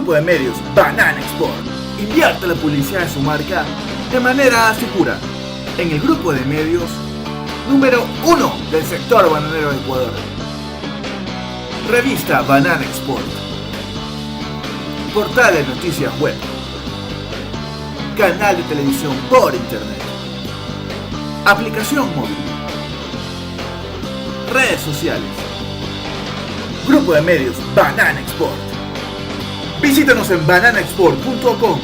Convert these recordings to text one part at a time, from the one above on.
Grupo de medios Banana Export invierte la publicidad de su marca de manera segura en el grupo de medios número 1 del sector bananero de Ecuador. Revista Banana Export. Portal de noticias web. Canal de televisión por internet. Aplicación móvil. Redes sociales. Grupo de medios Banana Export. Visítanos en bananaexport.com.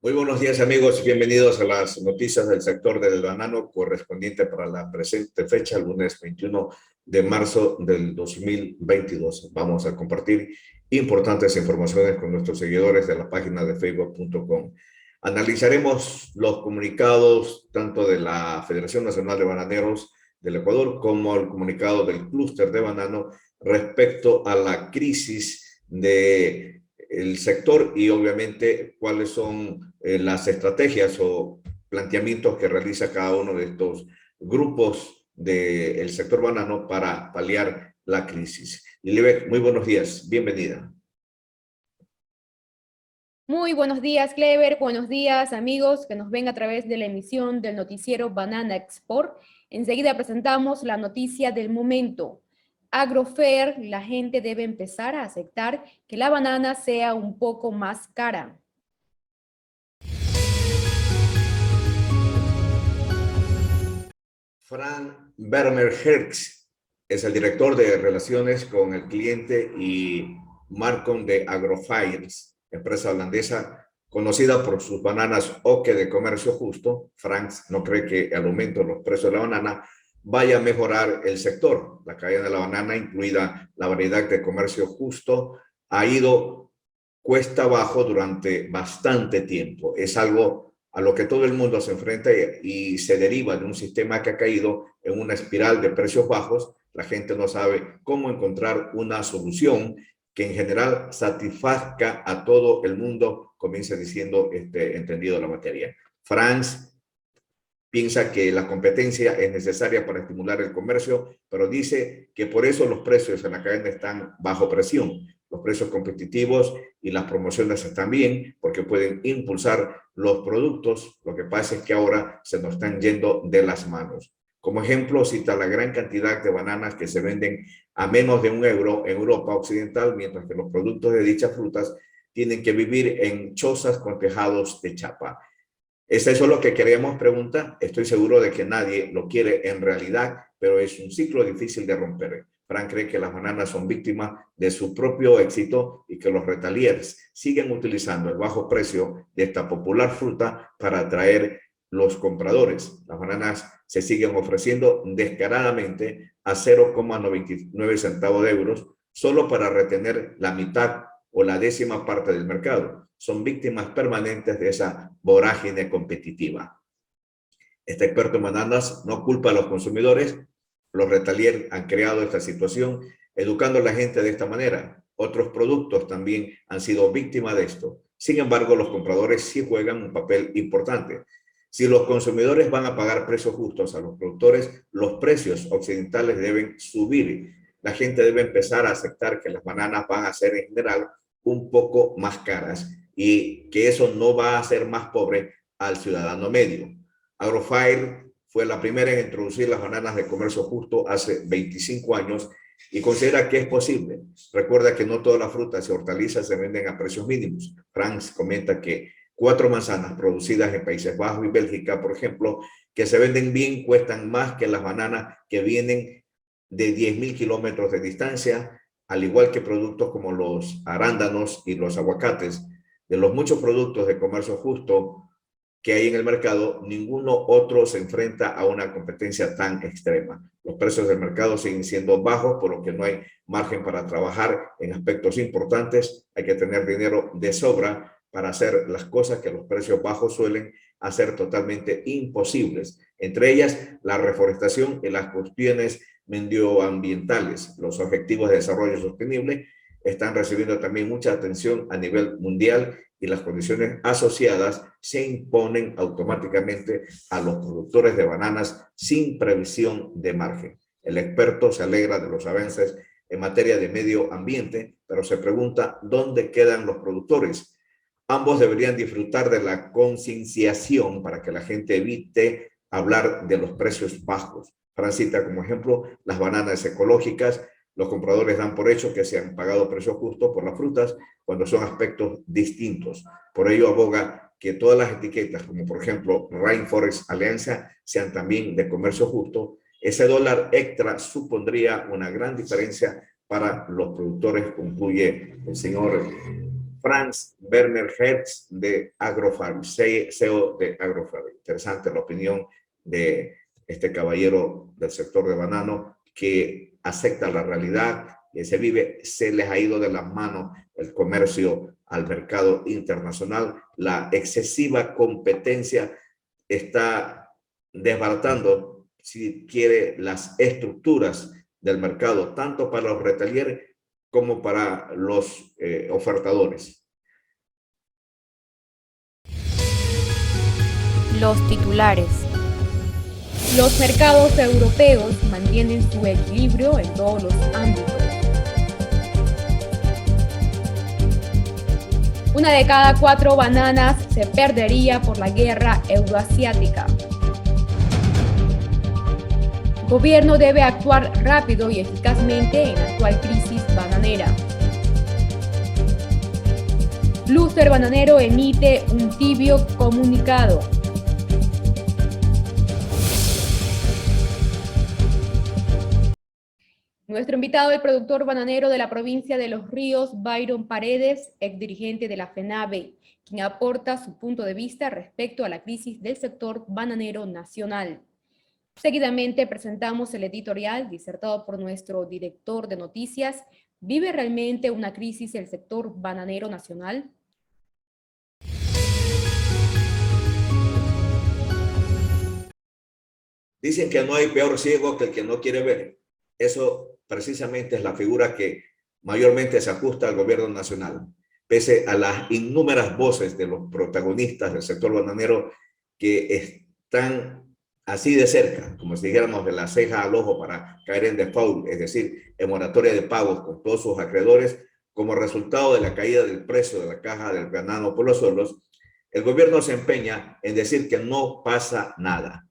Muy buenos días, amigos. Bienvenidos a las noticias del sector del banano correspondiente para la presente fecha, el lunes 21 de marzo del 2022. Vamos a compartir importantes informaciones con nuestros seguidores de la página de facebook.com. Analizaremos los comunicados tanto de la Federación Nacional de Bananeros del Ecuador como el comunicado del clúster de banano respecto a la crisis del sector y obviamente cuáles son las estrategias o planteamientos que realiza cada uno de estos grupos del sector banano para paliar la crisis. Lilibet, muy buenos días, bienvenida. Muy buenos días, Clever. Buenos días, amigos que nos ven a través de la emisión del noticiero Banana Export. Enseguida presentamos la noticia del momento. Agrofair, la gente debe empezar a aceptar que la banana sea un poco más cara. Frank Bermer-Herx es el director de Relaciones con el Cliente y Marcom de Agrofair, empresa holandesa conocida por sus bananas Oke de comercio justo. Frank no cree que el aumento de los precios de la banana vaya a mejorar el sector. La cadena de la banana, incluida la variedad de comercio justo, ha ido cuesta abajo durante bastante tiempo. Es algo a lo que todo el mundo se enfrenta y se deriva de un sistema que ha caído en una espiral de precios bajos. La gente no sabe cómo encontrar una solución que en general satisfazca a todo el mundo, comienza diciendo entendido la materia. Franz piensa que la competencia es necesaria para estimular el comercio, pero dice que por eso los precios en la cadena están bajo presión. Los precios competitivos y las promociones están bien porque pueden impulsar los productos. Lo que pasa es que ahora se nos están yendo de las manos. Como ejemplo, cita la gran cantidad de bananas que se venden a menos de €1 en Europa Occidental, mientras que los productos de dichas frutas tienen que vivir en chozas con tejados de chapa. ¿Es eso lo que queríamos preguntar? Estoy seguro de que nadie lo quiere en realidad, pero es un ciclo difícil de romper. Frank cree que las bananas son víctimas de su propio éxito y que los retaliers siguen utilizando el bajo precio de esta popular fruta para atraer los compradores. Las bananas se siguen ofreciendo descaradamente a 0,99 centavos de euros solo para retener la mitad o la décima parte del mercado. Son víctimas permanentes de esa vorágine competitiva. Este experto en bananas no culpa a los consumidores. Los retaliers han creado esta situación educando a la gente de esta manera. Otros productos también han sido víctimas de esto. Sin embargo, los compradores sí juegan un papel importante. Si los consumidores van a pagar precios justos a los productores, los precios occidentales deben subir. La gente debe empezar a aceptar que las bananas van a ser en general un poco más caras y que eso no va a hacer más pobre al ciudadano medio. Agrofire fue la primera en introducir las bananas de comercio justo hace 25 años y considera que es posible. Recuerda que no todas las frutas y hortalizas se venden a precios mínimos. Franz comenta que 4 manzanas producidas en Países Bajos y Bélgica, por ejemplo, que se venden bien, cuestan más que las bananas que vienen de 10.000 kilómetros de distancia, al igual que productos como los arándanos y los aguacates. De los muchos productos de comercio justo que hay en el mercado, ninguno otro se enfrenta a una competencia tan extrema. Los precios del mercado siguen siendo bajos, por lo que no hay margen para trabajar en aspectos importantes. Hay que tener dinero de sobra para hacer las cosas que los precios bajos suelen hacer totalmente imposibles. Entre ellas, la reforestación y las cuestiones medioambientales. Los objetivos de desarrollo sostenible están recibiendo también mucha atención a nivel mundial y las condiciones asociadas se imponen automáticamente a los productores de bananas sin previsión de margen. El experto se alegra de los avances en materia de medio ambiente, pero se pregunta dónde quedan los productores. Ambos deberían disfrutar de la concienciación para que la gente evite hablar de los precios bajos. Fran cita como ejemplo las bananas ecológicas. Los compradores dan por hecho que se han pagado precios justos por las frutas cuando son aspectos distintos. Por ello aboga que todas las etiquetas, como por ejemplo Rainforest Alianza, sean también de comercio justo. Ese dólar extra supondría una gran diferencia para los productores, concluye el señor Franz Werner Hertz de Agrofarm, CEO de Agrofarm. Interesante la opinión de este caballero del sector de banano que acepta la realidad que se vive. Se les ha ido de las manos el comercio al mercado internacional. La excesiva competencia está desbaratando, si quiere, las estructuras del mercado, tanto para los retaliers como para los ofertadores. Los titulares. Los mercados europeos mantienen su equilibrio en todos los ámbitos. 1 de cada 4 bananas se perdería por la guerra euroasiática. El gobierno debe actuar rápido y eficazmente en la actual crisis bananera. Clúster bananero emite un tibio comunicado. Nuestro invitado, el productor bananero de la provincia de Los Ríos, Byron Paredes, exdirigente de la FENABE, quien aporta su punto de vista respecto a la crisis del sector bananero nacional. Seguidamente presentamos el editorial disertado por nuestro director de noticias. ¿Vive realmente una crisis el sector bananero nacional? Dicen que no hay peor ciego que el que no quiere ver. Eso precisamente es la figura que mayormente se ajusta al gobierno nacional, pese a las innúmeras voces de los protagonistas del sector bananero que están así de cerca, como si dijéramos de la ceja al ojo para caer en default, es decir, en moratoria de pagos con todos sus acreedores, como resultado de la caída del precio de la caja del banano por los suelos. El gobierno se empeña en decir que no pasa nada,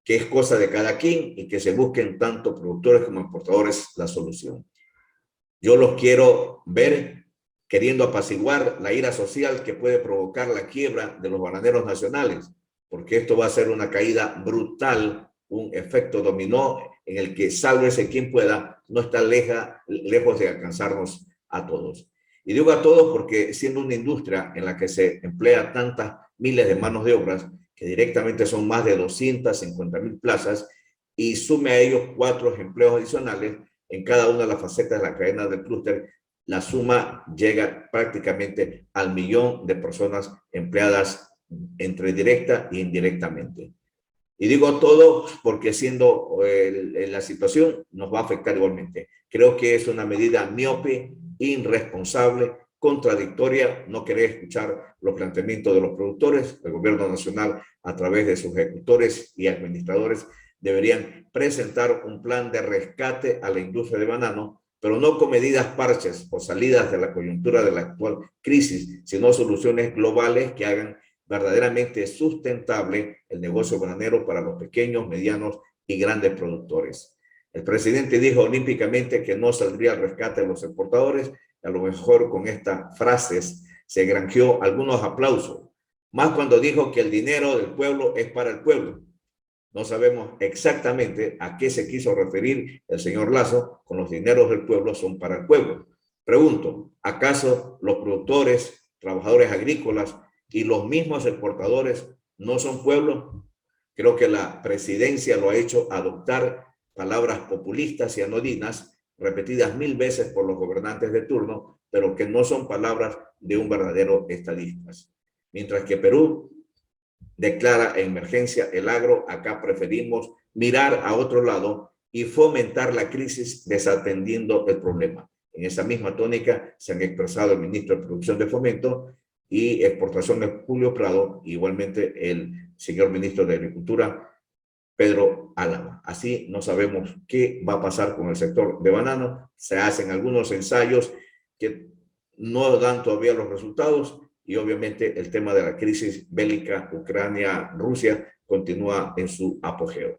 que es cosa de cada quien y que se busquen tanto productores como importadores la solución. Yo los quiero ver queriendo apaciguar la ira social que puede provocar la quiebra de los bananeros nacionales, porque esto va a ser una caída brutal un efecto dominó en el que sálvese quien pueda, no está lejos de alcanzarnos a todos. Y digo a todos porque siendo una industria en la que se emplea tantas miles de manos de obras, que directamente son más de 250,000 plazas, y sume a ellos 4 empleos adicionales en cada una de las facetas de la cadena del clúster, la suma llega prácticamente al 1.000.000 de personas empleadas entre directa e indirectamente. Y digo todo porque siendo la situación nos va a afectar igualmente. Creo que es una medida miope, irresponsable, contradictoria, no querer escuchar los planteamientos de los productores. El gobierno nacional, a través de sus ejecutores y administradores, deberían presentar un plan de rescate a la industria de banano, pero no con medidas parches o salidas de la coyuntura de la actual crisis, sino soluciones globales que hagan verdaderamente sustentable el negocio bananero para los pequeños, medianos y grandes productores. El presidente dijo olímpicamente que no saldría al rescate de los exportadores. A lo mejor con estas frases se granjeó algunos aplausos, más cuando dijo que el dinero del pueblo es para el pueblo. No sabemos exactamente a qué se quiso referir el señor Lasso con los dineros del pueblo son para el pueblo. Pregunto, ¿acaso los productores, trabajadores agrícolas y los mismos exportadores no son pueblo? Creo que la presidencia lo ha hecho adoptar palabras populistas y anodinas repetidas 1000 veces por los gobernantes de turno, pero que no son palabras de un verdadero estadista. Mientras que Perú declara emergencia el agro, acá preferimos mirar a otro lado y fomentar la crisis desatendiendo el problema. En esa misma tónica se han expresado el ministro de Producción de Fomento y Exportaciones, Julio Prado, igualmente el señor ministro de Agricultura, Pedro Álava. Así no sabemos qué va a pasar con el sector de banano. Se hacen algunos ensayos que no dan todavía los resultados y obviamente el tema de la crisis bélica Ucrania-Rusia continúa en su apogeo.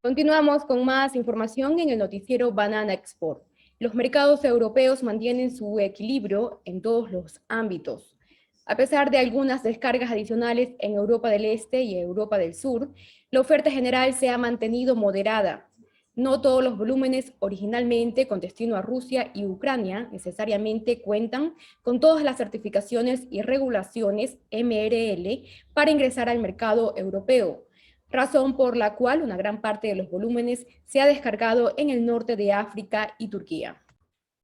Continuamos con más información en el noticiero Banana Export. Los mercados europeos mantienen su equilibrio en todos los ámbitos. A pesar de algunas descargas adicionales en Europa del Este y Europa del Sur, la oferta general se ha mantenido moderada. No todos los volúmenes originalmente con destino a Rusia y Ucrania necesariamente cuentan con todas las certificaciones y regulaciones MRL para ingresar al mercado europeo, razón por la cual una gran parte de los volúmenes se ha descargado en el norte de África y Turquía.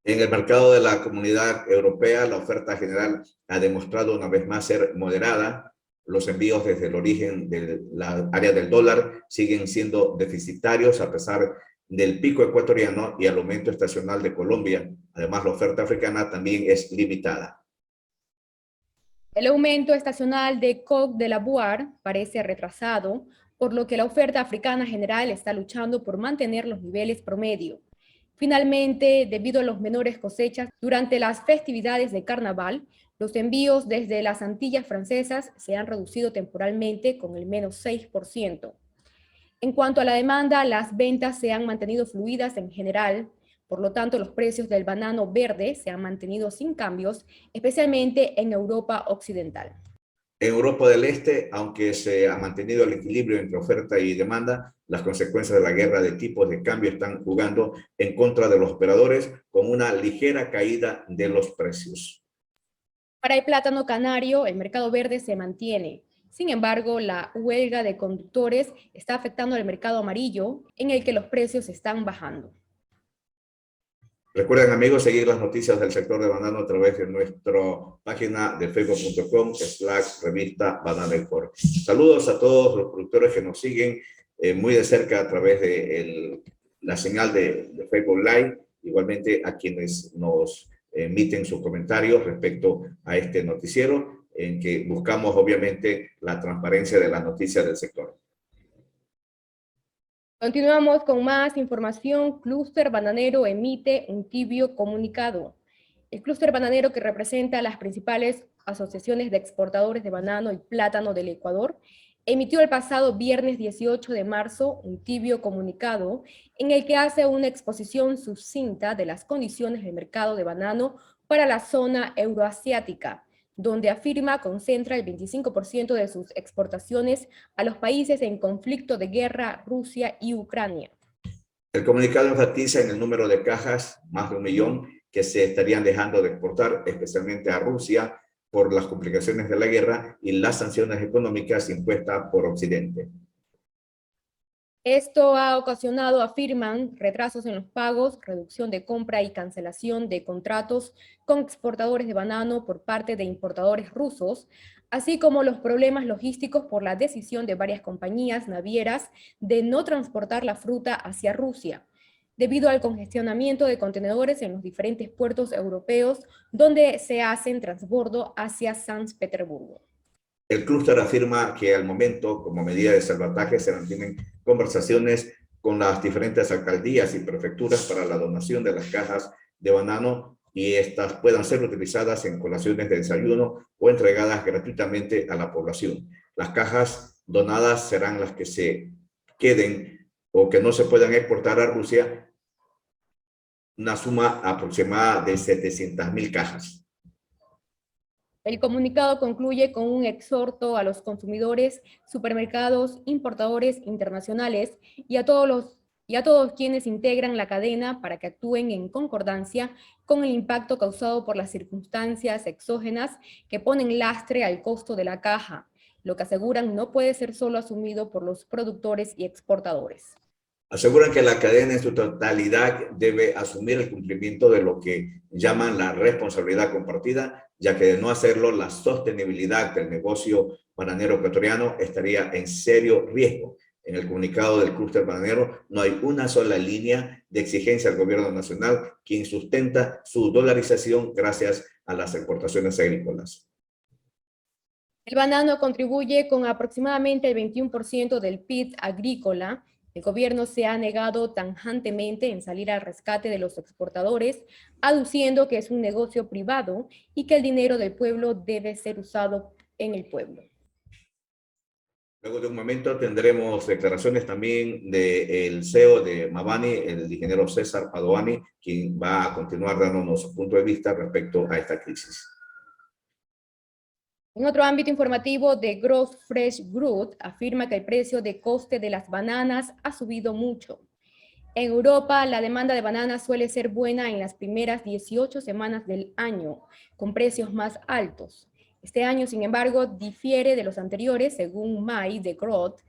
En el mercado de la Comunidad Europea, la oferta general ha demostrado una vez más ser moderada. Los envíos desde el origen de la área del dólar siguen siendo deficitarios a pesar del pico ecuatoriano y el aumento estacional de Colombia. Además, la oferta africana también es limitada. El aumento estacional de Côte de l'Ivoire parece retrasado, por lo que la oferta africana general está luchando por mantener los niveles promedio. Finalmente, debido a los menores cosechas durante las festividades de carnaval, los envíos desde las Antillas francesas se han reducido temporalmente con el menos 6%. En cuanto a la demanda, las ventas se han mantenido fluidas en general, Por lo tanto, los precios del banano verde se han mantenido sin cambios, especialmente en Europa Occidental. En Europa del Este, aunque se ha mantenido el equilibrio entre oferta y demanda, las consecuencias de la guerra de tipos de cambio están jugando en contra de los operadores con una ligera caída de los precios. Para el plátano canario, el mercado verde se mantiene. Sin embargo, la huelga de conductores está afectando al mercado amarillo, en el que los precios están bajando. Recuerden, amigos, seguir las noticias del sector de banano a través de nuestra página de facebook.com/revista Banana Export. Saludos a todos los productores que nos siguen muy de cerca a través de la señal de Facebook Live, igualmente a quienes nos emiten sus comentarios respecto a este noticiero, en que buscamos obviamente la transparencia de las noticias del sector. Continuamos con más información. Clúster Bananero emite un tibio comunicado. El clúster bananero, que representa a las principales asociaciones de exportadores de banano y plátano del Ecuador, emitió el pasado viernes 18 de marzo un tibio comunicado en el que hace una exposición sucinta de las condiciones del mercado de banano para la zona euroasiática, donde afirma concentra el 25% de sus exportaciones a los países en conflicto de guerra, Rusia y Ucrania. El comunicado enfatiza en el número de cajas, más de 1 millón, que se estarían dejando de exportar, especialmente a Rusia, por las complicaciones de la guerra y las sanciones económicas impuestas por Occidente. Esto ha ocasionado, afirman, retrasos en los pagos, reducción de compra y cancelación de contratos con exportadores de banano por parte de importadores rusos, así como los problemas logísticos por la decisión de varias compañías navieras de no transportar la fruta hacia Rusia, debido al congestionamiento de contenedores en los diferentes puertos europeos donde se hacen transbordo hacia San Petersburgo. El clúster afirma que al momento, como medida de salvataje, se mantienen conversaciones con las diferentes alcaldías y prefecturas para la donación de las cajas de banano y estas puedan ser utilizadas en colaciones de desayuno o entregadas gratuitamente a la población. Las cajas donadas serán las que se queden o que no se puedan exportar a Rusia, una suma aproximada de 700,000 cajas. El comunicado concluye con un exhorto a los consumidores, supermercados, importadores internacionales y a todos quienes integran la cadena para que actúen en concordancia con el impacto causado por las circunstancias exógenas que ponen lastre al costo de la caja, lo que aseguran no puede ser solo asumido por los productores y exportadores. Aseguran que la cadena en su totalidad debe asumir el cumplimiento de lo que llaman la responsabilidad compartida, ya que de no hacerlo, la sostenibilidad del negocio bananero ecuatoriano estaría en serio riesgo. En el comunicado del clúster bananero no hay una sola línea de exigencia al gobierno nacional, quien sustenta su dolarización gracias a las exportaciones agrícolas. El banano contribuye con aproximadamente el 21% del PIB agrícola. El gobierno se ha negado tajantemente en salir al rescate de los exportadores, aduciendo que es un negocio privado y que el dinero del pueblo debe ser usado en el pueblo. Luego de un momento tendremos declaraciones también del CEO de Mabani, el ingeniero César Padoani, quien va a continuar dándonos su punto de vista respecto a esta crisis. En otro ámbito informativo, The Growth Fresh Group afirma que el precio de coste de las bananas ha subido mucho. En Europa, la demanda de bananas suele ser buena en las primeras 18 semanas del año, con precios más altos. Este año, sin embargo, difiere de los anteriores, según May de Groot.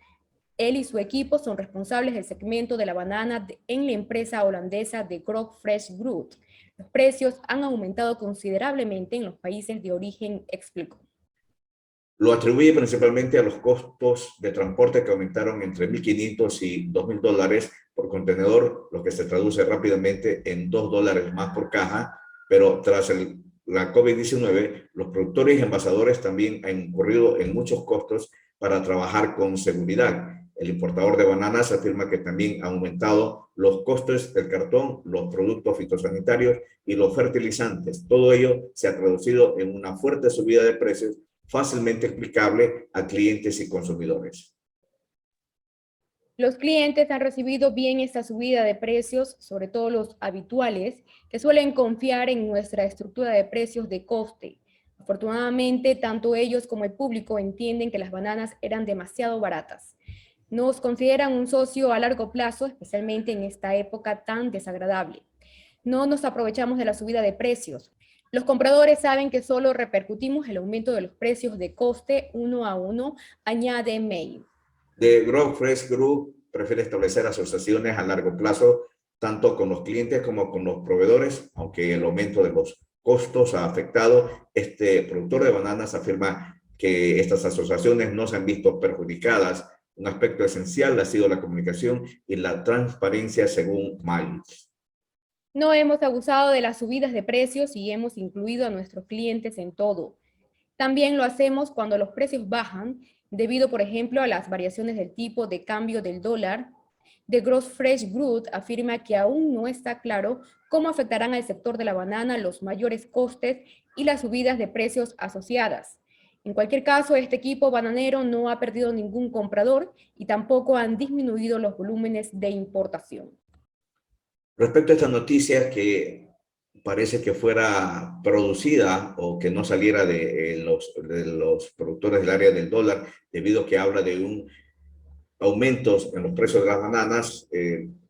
Él y su equipo son responsables del segmento de la banana en la empresa holandesa The Growth Fresh Group. Los precios han aumentado considerablemente en los países de origen, explicó. Lo atribuye principalmente a los costos de transporte que aumentaron entre $1,500 y $2,000 por contenedor, lo que se traduce rápidamente en $2 más por caja, pero tras la COVID-19, los productores y envasadores también han incurrido en muchos costos para trabajar con seguridad. El importador de bananas afirma que también han aumentado los costos del cartón, los productos fitosanitarios y los fertilizantes. Todo ello se ha traducido en una fuerte subida de precios fácilmente explicable a clientes y consumidores. Los clientes han recibido bien esta subida de precios, sobre todo los habituales, que suelen confiar en nuestra estructura de precios de coste. Afortunadamente, tanto ellos como el público entienden que las bananas eran demasiado baratas. Nos consideran un socio a largo plazo, especialmente en esta época tan desagradable. No nos aprovechamos de la subida de precios. Los compradores saben que solo repercutimos el aumento de los precios de coste uno a uno, añade May. The Grow Fresh Group prefiere establecer asociaciones a largo plazo, tanto con los clientes como con los proveedores, aunque el aumento de los costos ha afectado. Este productor de bananas afirma que estas asociaciones no se han visto perjudicadas. Un aspecto esencial ha sido la comunicación y la transparencia, según Miles. No hemos abusado de las subidas de precios y hemos incluido a nuestros clientes en todo. También lo hacemos cuando los precios bajan, debido, por ejemplo, a las variaciones del tipo de cambio del dólar. The Gross Fresh Group afirma que aún no está claro cómo afectarán al sector de la banana los mayores costes y las subidas de precios asociadas. En cualquier caso, este equipo bananero no ha perdido ningún comprador y tampoco han disminuido los volúmenes de importación. Respecto a esta noticia que parece que fuera producida o que no saliera de los productores del área del dólar, debido a que habla de un aumentos en los precios de las bananas,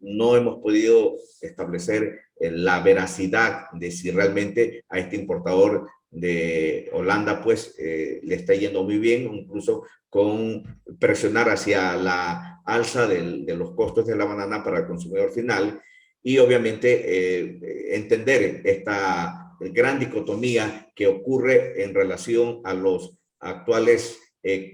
no hemos podido establecer la veracidad de si realmente a este importador de Holanda pues le está yendo muy bien, incluso con presionar hacia la alza de los costos de la banana para el consumidor final y obviamente entender esta gran dicotomía que ocurre en relación a los actuales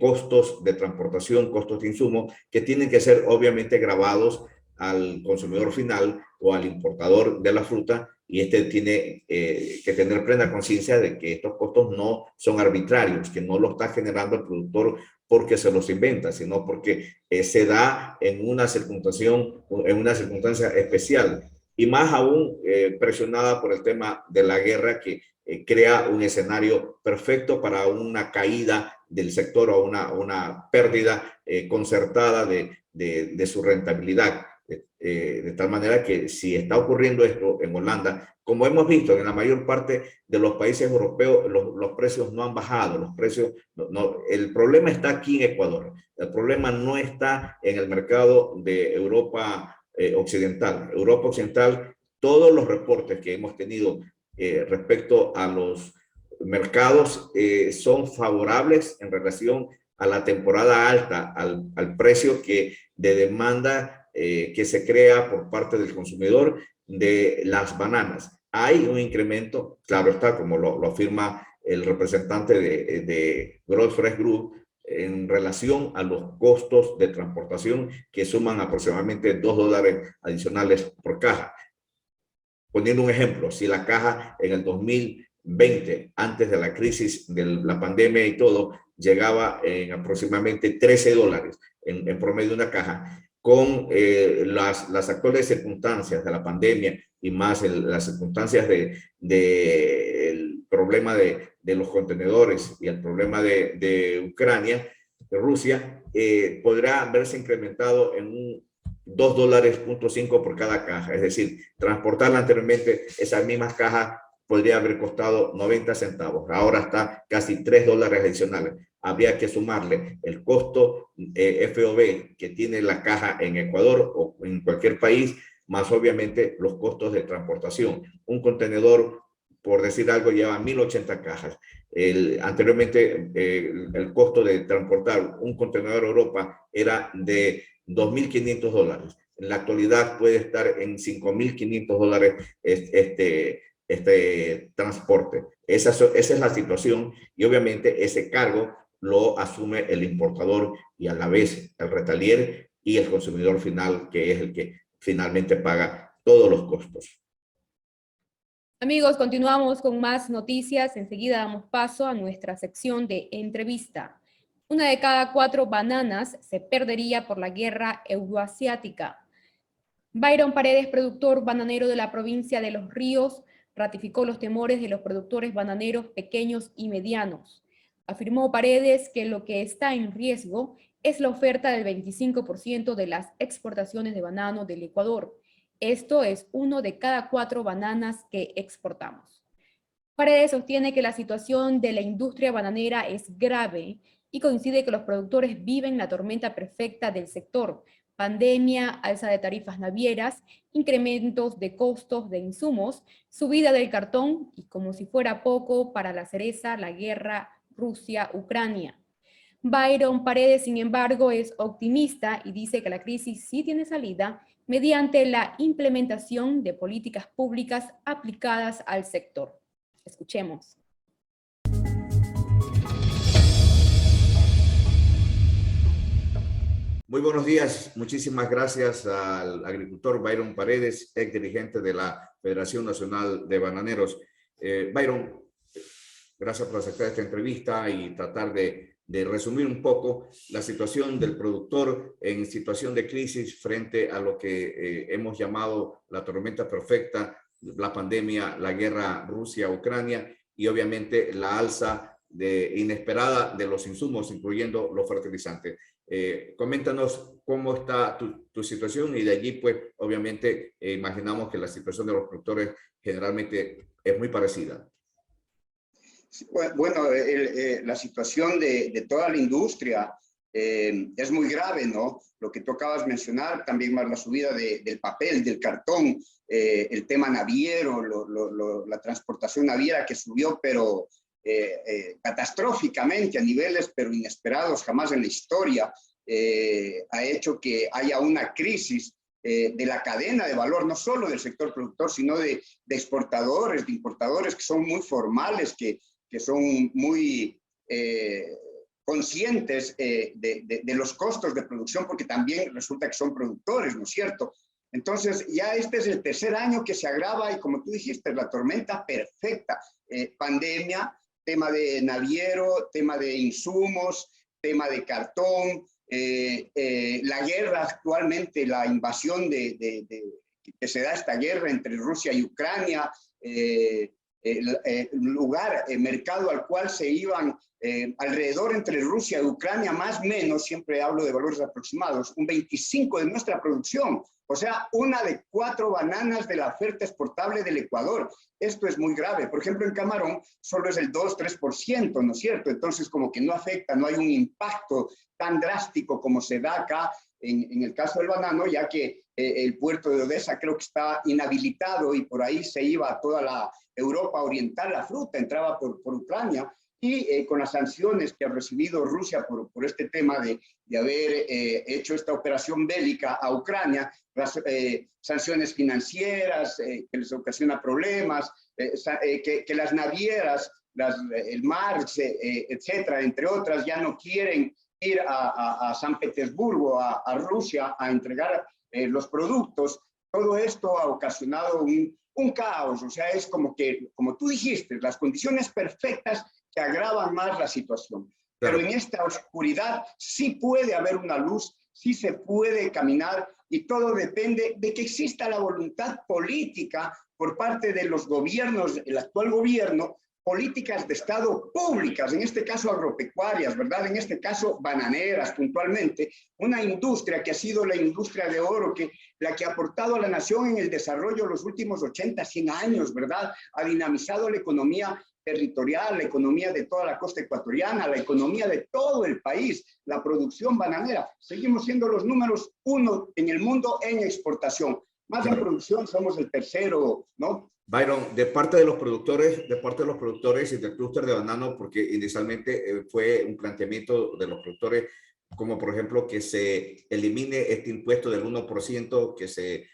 costos de transportación, costos de insumo, que tienen que ser obviamente grabados al consumidor final o al importador de la fruta, y este tiene que tener plena conciencia de que estos costos no son arbitrarios, que no lo está generando el productor porque se los inventa, sino porque se da en una circunstancia especial, y más aún presionada por el tema de la guerra que crea un escenario perfecto para una caída del sector o una pérdida concertada de su rentabilidad. De tal manera que si está ocurriendo esto en Holanda, como hemos visto en la mayor parte de los países europeos, los precios no han bajado, los precios, el problema está aquí en Ecuador, el problema no está en el mercado de Europa occidental. Europa occidental, todos los reportes que hemos tenido respecto a los mercados son favorables en relación a la temporada alta, al precio de demanda que se crea por parte del consumidor de las bananas. Hay un incremento, claro está, como lo afirma el representante de Gross Fresh Group, en relación a los costos de transportación que suman aproximadamente $2 adicionales por caja. Poniendo un ejemplo, si la caja en el 2020, antes de la crisis de la pandemia y todo, llegaba en aproximadamente $13 en promedio una caja, con las actuales circunstancias de la pandemia y más las circunstancias del problema de los contenedores y el problema de Ucrania, de Rusia, podrá verse incrementado en un $2.5 por cada caja. Es decir, transportarla anteriormente, esas mismas cajas podría haber costado 90 centavos. Ahora está casi $3 adicionales. Habría que sumarle el costo FOB que tiene la caja en Ecuador o en cualquier país, más obviamente los costos de transportación. Un contenedor, por decir algo, lleva 1080 cajas. Anteriormente, el costo de transportar un contenedor a Europa era de $2.500. En la actualidad puede estar en $5.500 este transporte. Esa es la situación, y obviamente ese cargo lo asume el importador y a la vez el retalier y el consumidor final, que es el que finalmente paga todos los costos. Amigos, continuamos con más noticias. Enseguida damos paso a nuestra sección de entrevista. 1 de cada 4 bananas se perdería por la guerra euroasiática. Byron Paredes, productor bananero de la provincia de Los Ríos, ratificó los temores de los productores bananeros pequeños y medianos. Afirmó Paredes que lo que está en riesgo es la oferta del 25% de las exportaciones de banano del Ecuador. Esto es 1 de cada 4 bananas que exportamos. Paredes sostiene que la situación de la industria bananera es grave y coincide que los productores viven la tormenta perfecta del sector: pandemia, alza de tarifas navieras, incrementos de costos de insumos, subida del cartón y, como si fuera poco, para la cereza, la guerra Rusia-Ucrania. Byron Paredes, sin embargo, es optimista y dice que la crisis sí tiene salida mediante la implementación de políticas públicas aplicadas al sector. Escuchemos. Muy buenos días. Muchísimas gracias al agricultor Byron Paredes, ex dirigente de la Federación Nacional de Bananeros. Byron, gracias por aceptar esta entrevista y tratar de resumir un poco la situación del productor en situación de crisis frente a lo que hemos llamado la tormenta perfecta, la pandemia, la guerra Rusia-Ucrania y obviamente la alza inesperada de los insumos, incluyendo los fertilizantes. Coméntanos cómo está tu situación y de allí, pues, obviamente, imaginamos que la situación de los productores generalmente es muy parecida. Bueno, la situación de toda la industria es muy grave, ¿no? Lo que tú acabas de mencionar, también más la subida del papel, del cartón, el tema naviero, la transportación naviera que subió, pero catastróficamente a niveles pero inesperados jamás en la historia, ha hecho que haya una crisis de la cadena de valor, no solo del sector productor, sino de exportadores, de importadores que son muy formales, que son muy conscientes de los costos de producción, porque también resulta que son productores, ¿no es cierto? Entonces, ya este es el tercer año que se agrava y, como tú dijiste, la tormenta perfecta. Pandemia, tema de naviero, tema de insumos, tema de cartón, la guerra actualmente, la invasión que se da esta guerra entre Rusia y Ucrania, el lugar, el mercado al cual se iban alrededor entre Rusia y Ucrania, más o menos, siempre hablo de valores aproximados, un 25% de nuestra producción, o sea, 1 de 4 bananas de la oferta exportable del Ecuador. Esto es muy grave. Por ejemplo, en camarón solo es el 2-3%, ¿no es cierto? Entonces, como que no afecta, no hay un impacto tan drástico como se da acá en el caso del banano, ya que el puerto de Odesa creo que está inhabilitado y por ahí se iba a toda la Europa oriental la fruta, entraba por Ucrania, y con las sanciones que ha recibido Rusia por este tema de haber hecho esta operación bélica a Ucrania, las sanciones financieras que les ocasiona problemas, que las navieras, el mar, etcétera, entre otras, ya no quieren ir a San Petersburgo, a Rusia, a entregar los productos. Todo esto ha ocasionado un caos, o sea, es como que, como tú dijiste, las condiciones perfectas que agravan más la situación. Claro. Pero en esta oscuridad sí puede haber una luz, sí se puede caminar y todo depende de que exista la voluntad política por parte de los gobiernos, el actual gobierno, políticas de Estado públicas, en este caso agropecuarias, ¿verdad? En este caso bananeras puntualmente, una industria que ha sido la industria de oro, la que ha aportado a la nación en el desarrollo los últimos 80, 100 años, ¿verdad? Ha dinamizado la economía territorial, la economía de toda la costa ecuatoriana, la economía de todo el país, la producción bananera. Seguimos siendo los números 1 en el mundo en exportación. Más en producción somos el tercero, ¿no? Byron, de parte de los productores y del clúster de banano, porque inicialmente fue un planteamiento de los productores, como por ejemplo que se elimine este impuesto del 1% que se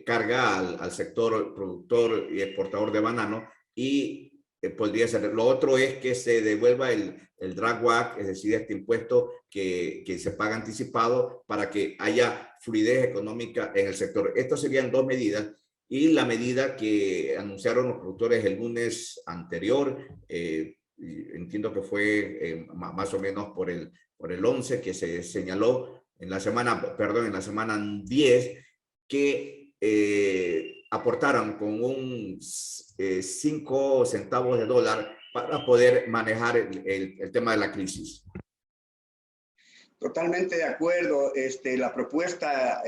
carga al sector productor y exportador de banano, y podría ser. Lo otro es que se devuelva el drag WAC, es decir, este impuesto que se paga anticipado para que haya fluidez económica en el sector. Estas serían 2 medidas. Y la medida que anunciaron los productores el lunes anterior, entiendo que fue más o menos por el 11, que se señaló en la semana 10, que aportaron con un 5 centavos de dólar para poder manejar el tema de la crisis. Totalmente de acuerdo. La propuesta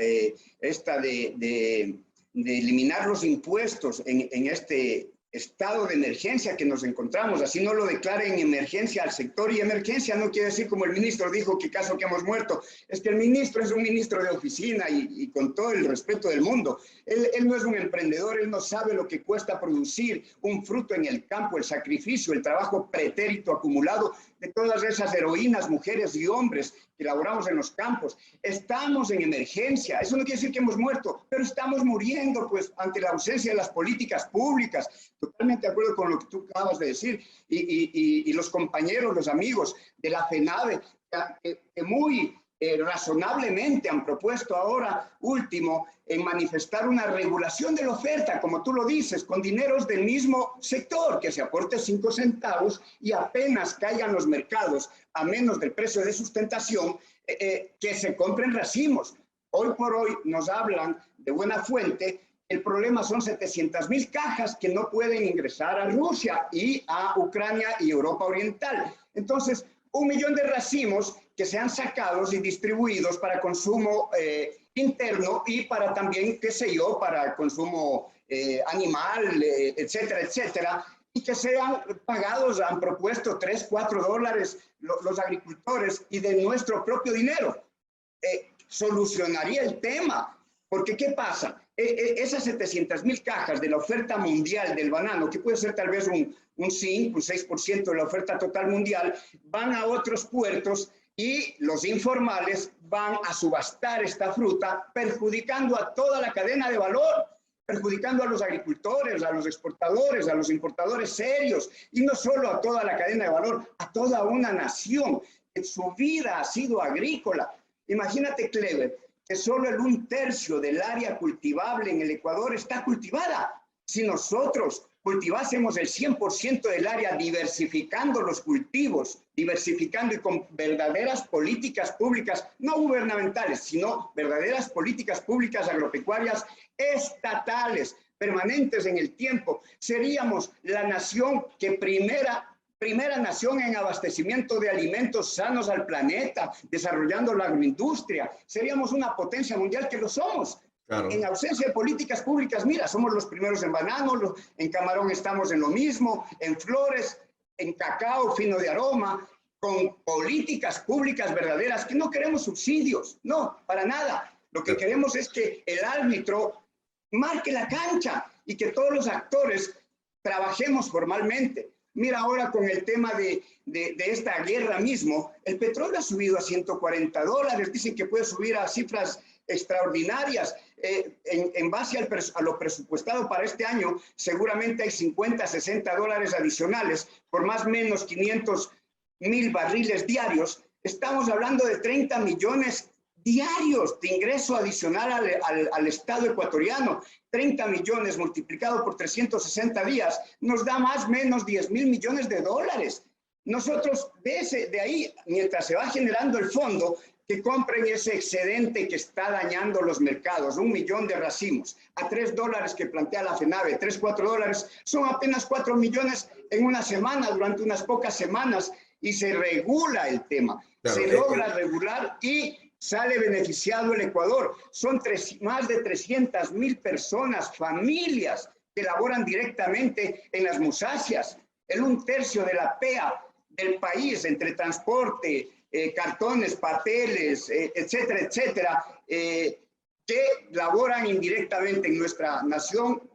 esta de eliminar los impuestos en este estado de emergencia que nos encontramos, así no lo declaren emergencia al sector, y emergencia no quiere decir como el ministro dijo que caso que hemos muerto, es que el ministro es un ministro de oficina y con todo el respeto del mundo, él no es un emprendedor, él no sabe lo que cuesta producir un fruto en el campo, el sacrificio, el trabajo pretérito acumulado de todas esas heroínas, mujeres y hombres que laboramos en los campos. Estamos en emergencia, eso no quiere decir que hemos muerto, pero estamos muriendo pues ante la ausencia de las políticas públicas. Totalmente de acuerdo con lo que tú acabas de decir, y los compañeros, los amigos de la FENAVE, que muy razonablemente han propuesto ahora último en manifestar una regulación de la oferta, como tú lo dices, con dineros del mismo sector, que se aporte 5 centavos y apenas caigan los mercados a menos del precio de sustentación, que se compren racimos. Hoy por hoy nos hablan de buena fuente. El problema son 700,000 cajas que no pueden ingresar a Rusia y a Ucrania y Europa Oriental. Entonces, 1 millón de racimos que sean sacados y distribuidos para consumo interno y para también, qué sé yo, para consumo animal, etcétera, etcétera, y que sean pagados, han propuesto 3, 4 dólares los agricultores y de nuestro propio dinero. Solucionaría el tema, porque ¿qué pasa? Esas 700,000 cajas de la oferta mundial del banano, que puede ser tal vez un 5, un 6% de la oferta total mundial, van a otros puertos y los informales van a subastar esta fruta, perjudicando a toda la cadena de valor, perjudicando a los agricultores, a los exportadores, a los importadores serios, y no solo a toda la cadena de valor, a toda una nación que su vida ha sido agrícola. Imagínate, Clever, que solo el 1/3 del área cultivable en el Ecuador está cultivada. Si nosotros cultivásemos el 100% del área, diversificando los cultivos, diversificando y con verdaderas políticas públicas, no gubernamentales, sino verdaderas políticas públicas agropecuarias estatales, permanentes en el tiempo, seríamos la nación que primera nación en abastecimiento de alimentos sanos al planeta, desarrollando la agroindustria. Seríamos una potencia mundial, que lo somos. Claro. En ausencia de políticas públicas, mira, somos los primeros en banano, en camarón estamos en lo mismo, en flores, en cacao fino de aroma, con políticas públicas verdaderas, que no queremos subsidios, no, para nada. Lo que queremos es que el árbitro marque la cancha y que todos los actores trabajemos formalmente. Mira, ahora con el tema de esta guerra mismo, el petróleo ha subido a 140 dólares, dicen que puede subir a cifras extraordinarias. En base a lo presupuestado para este año, seguramente hay 50, 60 dólares adicionales, por más o menos 500,000 barriles diarios. Estamos hablando de 30 millones diarios de ingreso adicional al Estado ecuatoriano. 30 millones multiplicado por 360 días nos da más o menos 10,000 millones de dólares. Nosotros de ahí, mientras se va generando el fondo, que compren ese excedente que está dañando los mercados, 1 millón de racimos, a 3 dólares que plantea la FENAVE, 3, 4 dólares, son apenas 4 millones en una semana, durante unas pocas semanas, y se regula el tema, claro, se logra regular y sale beneficiado el Ecuador. Son más de 300,000 personas, familias, que laboran directamente en las musáceas. El 1/3 de la PEA del país, entre transporte, cartones, papeles, etcétera, etcétera, que laboran indirectamente en nuestra nación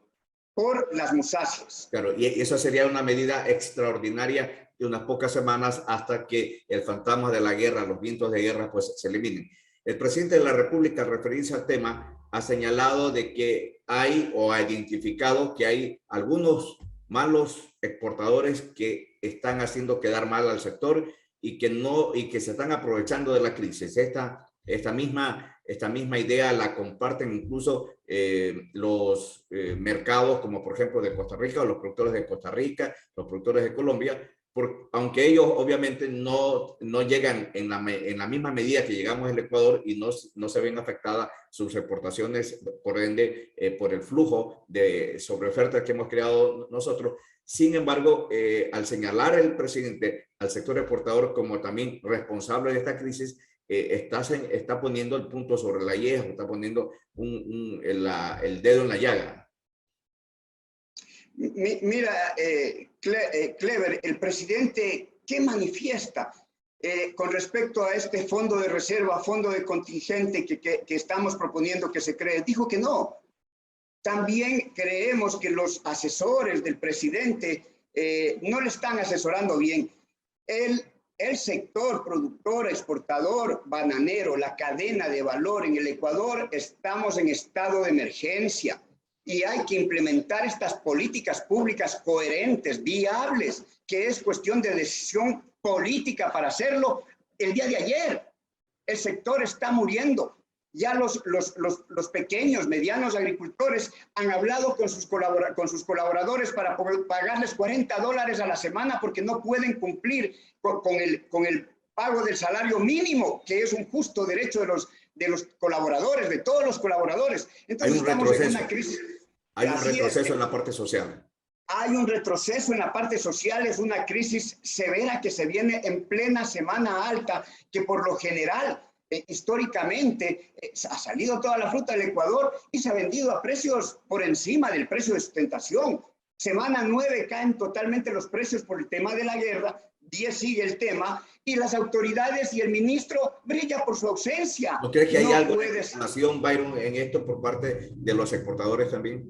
por las musáceas. Claro, y eso sería una medida extraordinaria de unas pocas semanas hasta que el fantasma de la guerra, los vientos de guerra, pues se eliminen. El presidente de la República, al referirse al tema, ha señalado de que hay o ha identificado que hay algunos malos exportadores que están haciendo quedar mal al sector y que se están aprovechando de la crisis. Esta misma idea la comparten incluso los mercados, como por ejemplo de Costa Rica, o los productores de Costa Rica, los productores de Colombia, aunque ellos obviamente no llegan en la misma medida que llegamos al Ecuador y no se ven afectadas sus exportaciones, por ende, por el flujo de sobreofertas que hemos creado nosotros. Sin embargo, al señalar el presidente al sector exportador como también responsable de esta crisis, está poniendo el punto sobre la I, está poniendo el dedo en la llaga. Mira, Clever, el presidente, ¿qué manifiesta con respecto a este fondo de reserva, fondo de contingente que estamos proponiendo que se cree? Dijo que no. También creemos que los asesores del presidente no le están asesorando bien. El sector productor, exportador, bananero, la cadena de valor en el Ecuador, estamos en estado de emergencia y hay que implementar estas políticas públicas coherentes, viables, que es cuestión de decisión política para hacerlo. El día de ayer, el sector está muriendo. Ya los pequeños, medianos agricultores han hablado con sus colaboradores para pagarles $40 a la semana porque no pueden cumplir con el pago del salario mínimo, que es un justo derecho de los colaboradores, de todos los colaboradores. Entonces estamos en una crisis. Hay un retroceso en la parte social. Hay un retroceso en la parte social, es una crisis severa que se viene en plena Semana Alta, que por lo general históricamente ha salido toda la fruta del Ecuador y se ha vendido a precios por encima del precio de sustentación. Semana 9 caen totalmente los precios por el tema de la guerra, 10 sigue el tema y las autoridades y el ministro brilla por su ausencia. ¿No crees que hay algo de nación, Byron, en esto por parte de los exportadores también?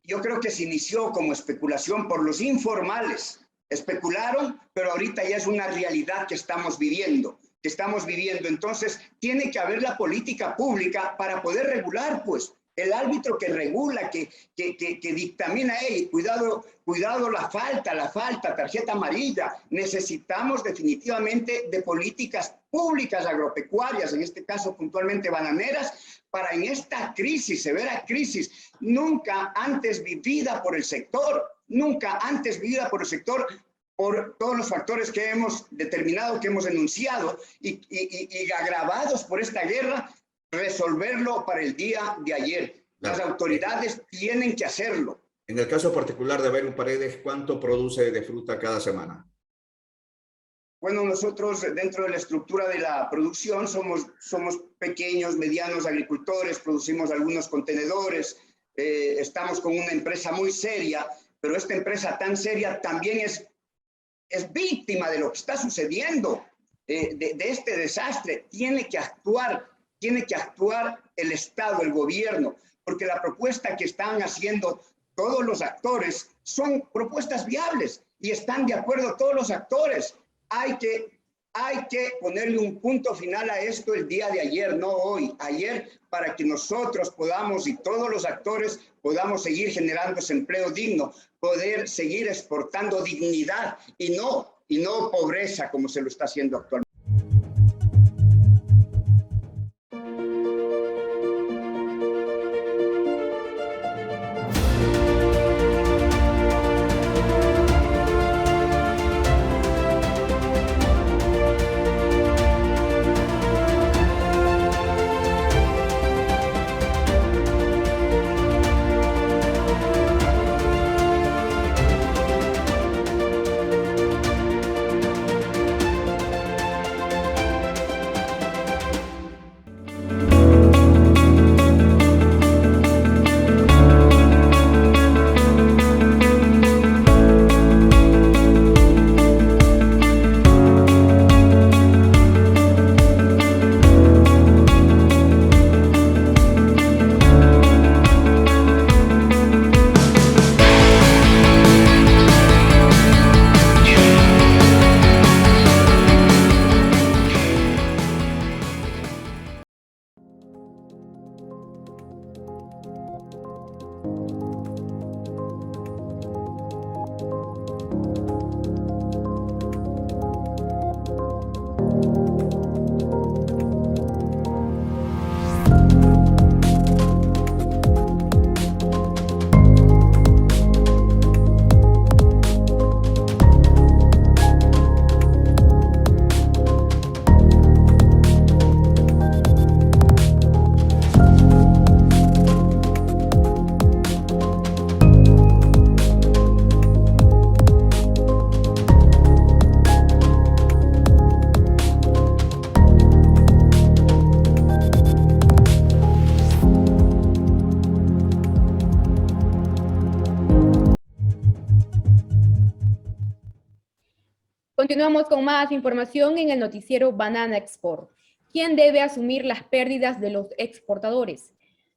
Yo creo que se inició como especulación por los informales. Especularon, pero ahorita ya es una realidad que estamos viviendo. Entonces, tiene que haber la política pública para poder regular, pues, el árbitro que regula, que dictamina, hey, cuidado, la falta, tarjeta amarilla. Necesitamos definitivamente de políticas públicas agropecuarias, en este caso puntualmente bananeras, para en esta crisis, severa crisis, nunca antes vivida por el sector, por todos los factores que hemos determinado, que hemos enunciado y agravados por esta guerra, resolverlo para el día de ayer. Las autoridades tienen que hacerlo. En el caso particular de Byron Paredes, ¿cuánto produce de fruta cada semana? Bueno, nosotros dentro de la estructura de la producción somos pequeños, medianos agricultores, producimos algunos contenedores, estamos con una empresa muy seria, pero esta empresa tan seria también es víctima de lo que está sucediendo, de este desastre. Tiene que actuar el Estado, el gobierno, porque la propuesta que están haciendo todos los actores son propuestas viables y están de acuerdo todos los actores. Hay que ponerle un punto final a esto el día de ayer, no hoy, ayer, para que nosotros podamos y todos los actores podamos seguir generando ese empleo digno, poder seguir exportando dignidad y no pobreza como se lo está haciendo actualmente. Continuamos con más información en el noticiero Banana Export. ¿Quién debe asumir las pérdidas de los exportadores?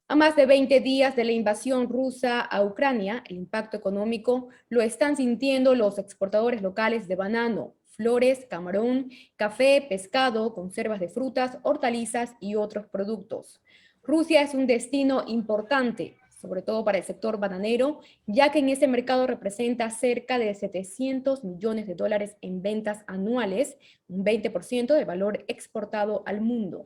A más de 20 días de la invasión rusa a Ucrania, el impacto económico lo están sintiendo los exportadores locales de banano, flores, camarón, café, pescado, conservas de frutas, hortalizas y otros productos. Rusia es un destino importante, sobre todo para el sector bananero, ya que en ese mercado representa cerca de 700 millones de dólares en ventas anuales, un 20% del valor exportado al mundo.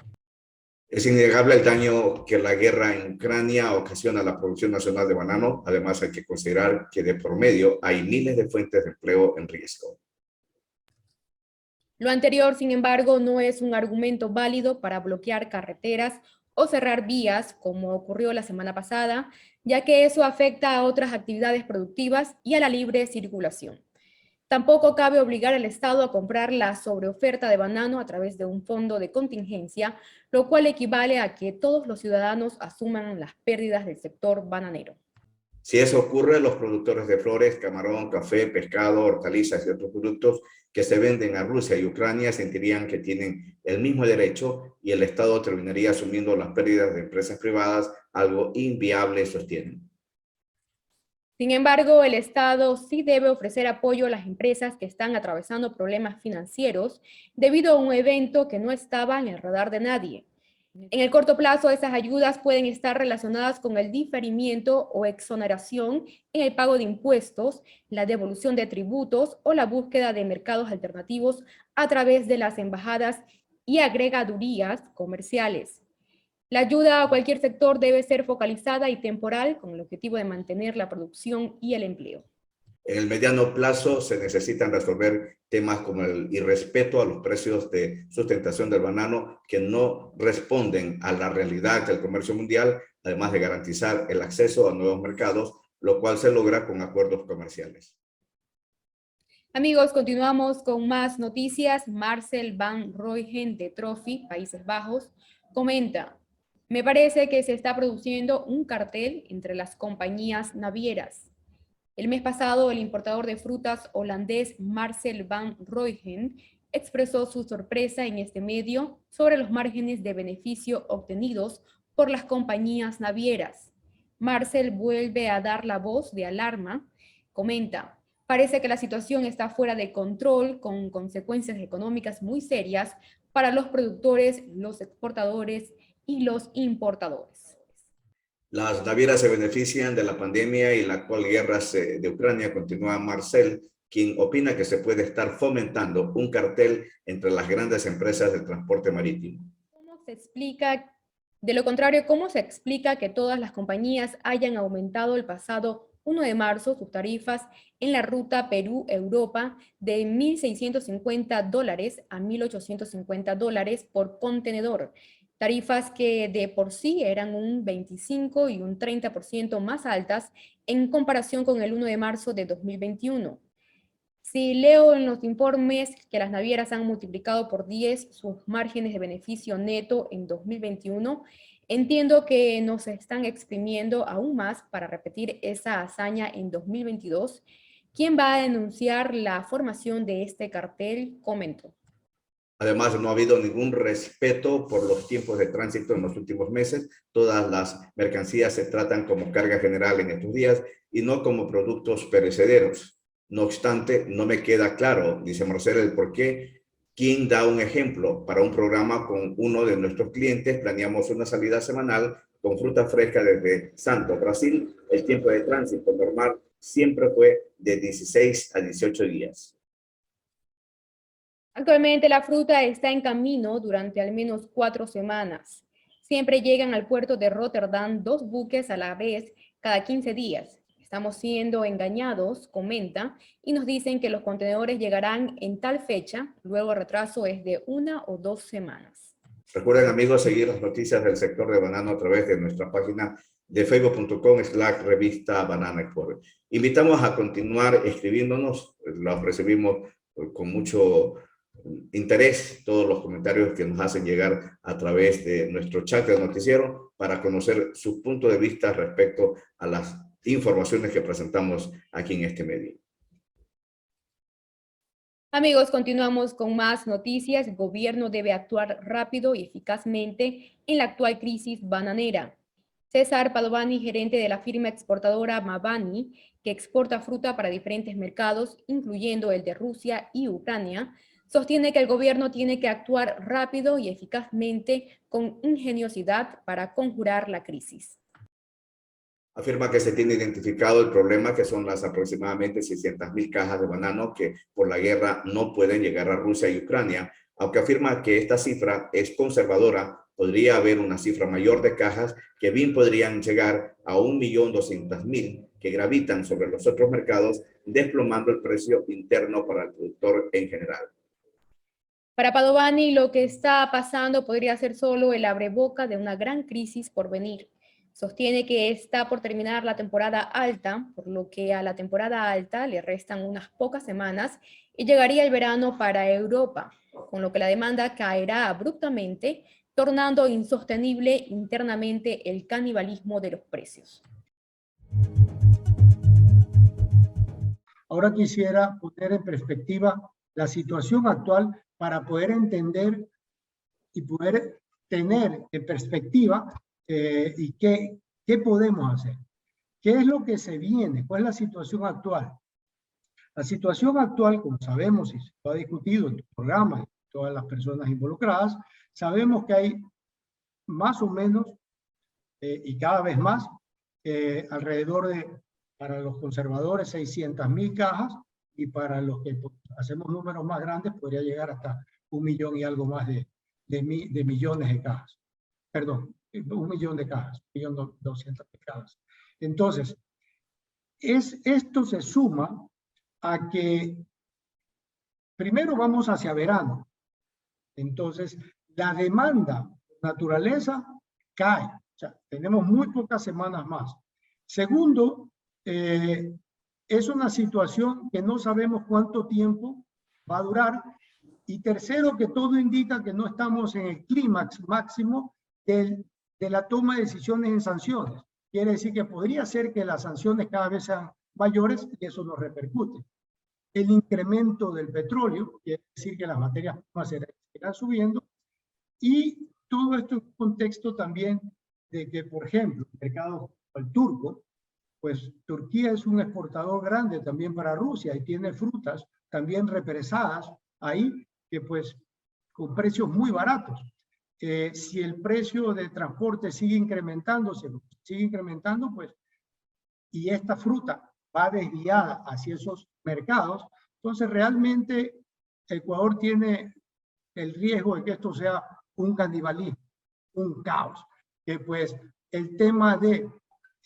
Es innegable el daño que la guerra en Ucrania ocasiona a la producción nacional de banano. Además, hay que considerar que de por medio hay miles de fuentes de empleo en riesgo. Lo anterior, sin embargo, no es un argumento válido para bloquear carreteras o cerrar vías, como ocurrió la semana pasada, ya que eso afecta a otras actividades productivas y a la libre circulación. Tampoco cabe obligar al Estado a comprar la sobreoferta de banano a través de un fondo de contingencia, lo cual equivale a que todos los ciudadanos asuman las pérdidas del sector bananero. Si eso ocurre, los productores de flores, camarón, café, pescado, hortalizas y otros productos que se venden a Rusia y Ucrania sentirían que tienen el mismo derecho y el Estado terminaría asumiendo las pérdidas de empresas privadas, algo inviable, sostienen. Sin embargo, el Estado sí debe ofrecer apoyo a las empresas que están atravesando problemas financieros debido a un evento que no estaba en el radar de nadie. En el corto plazo, esas ayudas pueden estar relacionadas con el diferimiento o exoneración en el pago de impuestos, la devolución de tributos o la búsqueda de mercados alternativos a través de las embajadas y agregadurías comerciales. La ayuda a cualquier sector debe ser focalizada y temporal con el objetivo de mantener la producción y el empleo. En el mediano plazo se necesitan resolver temas como el irrespeto a los precios de sustentación del banano que no responden a la realidad del comercio mundial, además de garantizar el acceso a nuevos mercados, lo cual se logra con acuerdos comerciales. Amigos, continuamos con más noticias. Marcel van Rooyen de Trophy, Países Bajos, comenta: me parece que se está produciendo un cartel entre las compañías navieras. El mes pasado, el importador de frutas holandés Marcel van Rooyen expresó su sorpresa en este medio sobre los márgenes de beneficio obtenidos por las compañías navieras. Marcel vuelve a dar la voz de alarma. Comenta: parece que la situación está fuera de control, con consecuencias económicas muy serias para los productores, los exportadores y los importadores. Las navieras se benefician de la pandemia y la actual guerra de Ucrania, continúa Marcel, quien opina que se puede estar fomentando un cartel entre las grandes empresas del transporte marítimo. ¿Cómo se explica, de lo contrario, cómo se explica que todas las compañías hayan aumentado el pasado 1 de marzo sus tarifas en la ruta Perú-Europa de $1,650 a $1,850 por contenedor? Tarifas que de por sí eran un 25 y un 30% más altas en comparación con el 1 de marzo de 2021. Si leo en los informes que las navieras han multiplicado por 10 sus márgenes de beneficio neto en 2021, entiendo que nos están exprimiendo aún más para repetir esa hazaña en 2022. ¿Quién va a denunciar la formación de este cartel? Comento. Además, no ha habido ningún respeto por los tiempos de tránsito en los últimos meses. Todas las mercancías se tratan como carga general en estos días y no como productos perecederos. No obstante, no me queda claro, dice Marcel, el por qué. ¿Quién da un ejemplo? Para un programa con uno de nuestros clientes, planeamos una salida semanal con fruta fresca desde Santo, Brasil. El tiempo de tránsito normal siempre fue de 16 a 18 días. Actualmente la fruta está en camino durante al menos 4 semanas. Siempre llegan al puerto de Rotterdam 2 buques a la vez cada 15 días. Estamos siendo engañados, comenta, y nos dicen que los contenedores llegarán en tal fecha, luego el retraso es de 1 o 2 semanas. Recuerden, amigos, seguir las noticias del sector de banano a través de nuestra página de facebook.com/revista Banana Export. Invitamos a continuar escribiéndonos, los recibimos con mucho interés todos los comentarios que nos hacen llegar a través de nuestro chat del noticiero para conocer su punto de vista respecto a las informaciones que presentamos aquí en este medio. Amigos, continuamos con más noticias. El gobierno debe actuar rápido y eficazmente en la actual crisis bananera. César Padovani, gerente de la firma exportadora Mabani, que exporta fruta para diferentes mercados, incluyendo el de Rusia y Ucrania, sostiene que el gobierno tiene que actuar rápido y eficazmente con ingeniosidad para conjurar la crisis. Afirma que se tiene identificado el problema, que son las aproximadamente 600.000 cajas de banano que por la guerra no pueden llegar a Rusia y Ucrania. Aunque afirma que esta cifra es conservadora, podría haber una cifra mayor de cajas que bien podrían llegar a 1.200.000 que gravitan sobre los otros mercados, desplomando el precio interno para el productor en general. Para Padovani, lo que está pasando podría ser solo el abreboca de una gran crisis por venir. Sostiene que está por terminar la temporada alta, por lo que a la temporada alta le restan unas pocas semanas y llegaría el verano para Europa, con lo que la demanda caerá abruptamente, tornando insostenible internamente el canibalismo de los precios. Ahora quisiera poner en perspectiva la situación actual para poder entender y poder tener en perspectiva y qué podemos hacer. ¿Qué es lo que se viene? ¿Cuál es la situación actual? La situación actual, como sabemos y se ha discutido en tu programa y todas las personas involucradas, sabemos que hay más o menos y cada vez más alrededor de, para los conservadores, 600.000 cajas, y para los que hacemos números más grandes podría llegar hasta 1 millón y algo más de millones de cajas. Perdón, 1 millón de cajas, 1.200.000 cajas. Entonces, esto se suma a que primero vamos hacia verano. Entonces, la demanda, naturaleza, cae. O sea, tenemos muy pocas semanas más. Segundo, es una situación que no sabemos cuánto tiempo va a durar. Y tercero, que todo indica que no estamos en el clímax máximo de la toma de decisiones en sanciones. Quiere decir que podría ser que las sanciones cada vez sean mayores y eso nos repercute. El incremento del petróleo, quiere decir que las materias primas seguirán subiendo, y todo esto en contexto también de que, por ejemplo, el mercado el turco, pues Turquía es un exportador grande también para Rusia y tiene frutas también represadas ahí, que pues con precios muy baratos. Si el precio de transporte sigue incrementándose, pues, y esta fruta va desviada hacia esos mercados, entonces realmente Ecuador tiene el riesgo de que esto sea un canibalismo, un caos, que pues el tema de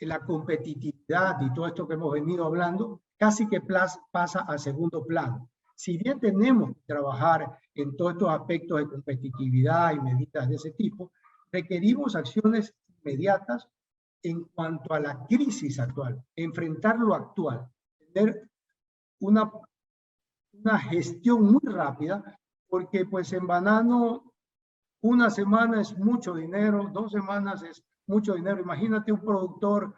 la competitividad y todo esto que hemos venido hablando casi que pasa a segundo plano. Si bien tenemos que trabajar en todos estos aspectos de competitividad y medidas de ese tipo, requerimos acciones inmediatas en cuanto a la crisis actual, enfrentar lo actual, tener una gestión muy rápida, porque pues en banano una semana es mucho dinero, 2 semanas es mucho dinero. Imagínate un productor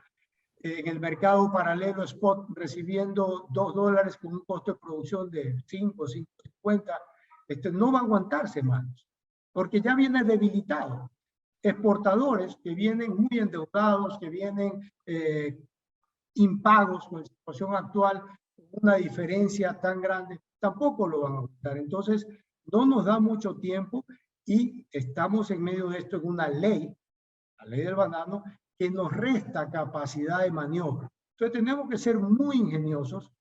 en el mercado paralelo spot recibiendo $2 con un costo de producción de 5.50, no va a aguantar semanas, porque ya viene debilitado. Exportadores que vienen muy endeudados, que vienen impagos con la situación actual, una diferencia tan grande, tampoco lo van a aguantar. Entonces, no nos da mucho tiempo y estamos en medio de esto en una ley, la ley del banano, que nos resta capacidad de maniobra. Entonces tenemos que ser muy ingeniosos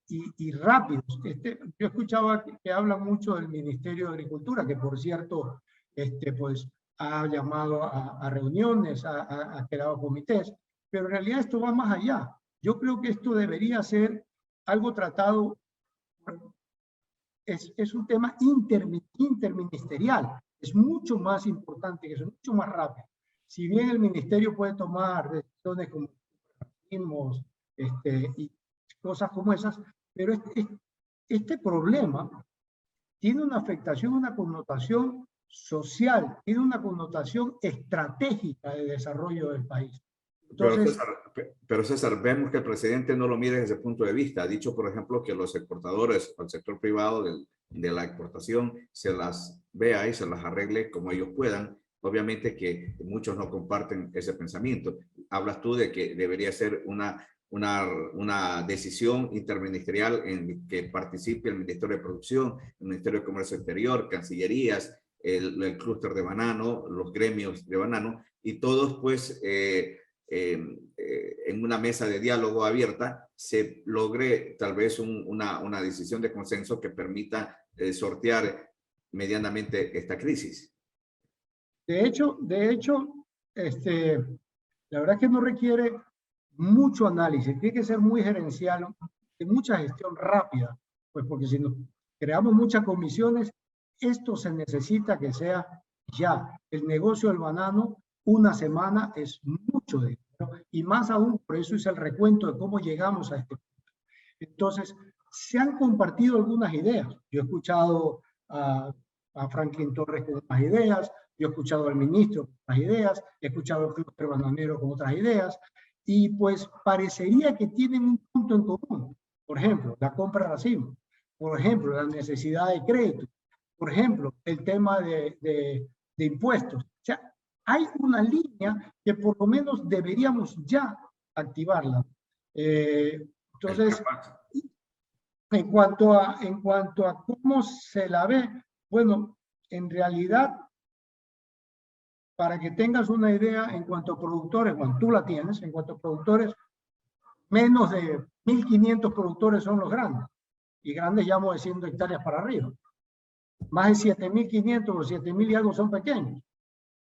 y rápidos. Yo escuchaba que hablan mucho del Ministerio de Agricultura, que por cierto pues, ha llamado a reuniones, ha creado comités, pero en realidad esto va más allá. Yo creo que esto debería ser algo tratado, es un tema interministerial, es mucho más importante, que es mucho más rápido. Si bien el ministerio puede tomar decisiones como ritmos y cosas como esas, pero este problema tiene una afectación, una connotación social, tiene una connotación estratégica de desarrollo del país. Entonces, pero César, vemos que el presidente no lo mide desde ese punto de vista. Ha dicho, por ejemplo, que los exportadores, el sector privado de la exportación, se las vea y se las arregle como ellos puedan. Obviamente que muchos no comparten ese pensamiento. Hablas tú de que debería ser una decisión interministerial en que participe el Ministerio de Producción, el Ministerio de Comercio Exterior, Cancillerías, el clúster de banano, los gremios de banano, y todos pues en una mesa de diálogo abierta se logre tal vez una decisión de consenso que permita sortear medianamente esta crisis. de hecho, la verdad es que no requiere mucho análisis, tiene que ser muy gerencial, de mucha gestión rápida, pues porque si nos creamos muchas comisiones, esto se necesita que sea ya. El negocio del banano, una semana es mucho dinero, y más aún, por eso es el recuento de cómo llegamos a este punto. Entonces, se han compartido algunas ideas. Yo he escuchado a Franklin Torres con unas ideas, yo he escuchado al ministro con otras ideas, he escuchado al clúster bananero con otras ideas, y pues parecería que tienen un punto en común. Por ejemplo, la compra de racimos, por ejemplo, la necesidad de crédito, por ejemplo, el tema de impuestos. O sea, hay una línea que por lo menos deberíamos ya activarla. Entonces, en cuanto a cómo se la ve, bueno, en realidad, para que tengas una idea, en cuanto a productores, cuando tú la tienes, en cuanto a productores, menos de 1.500 productores son los grandes, y grandes llamo de 100 hectáreas para arriba. Más de 7.500 o 7.000 y algo son pequeños.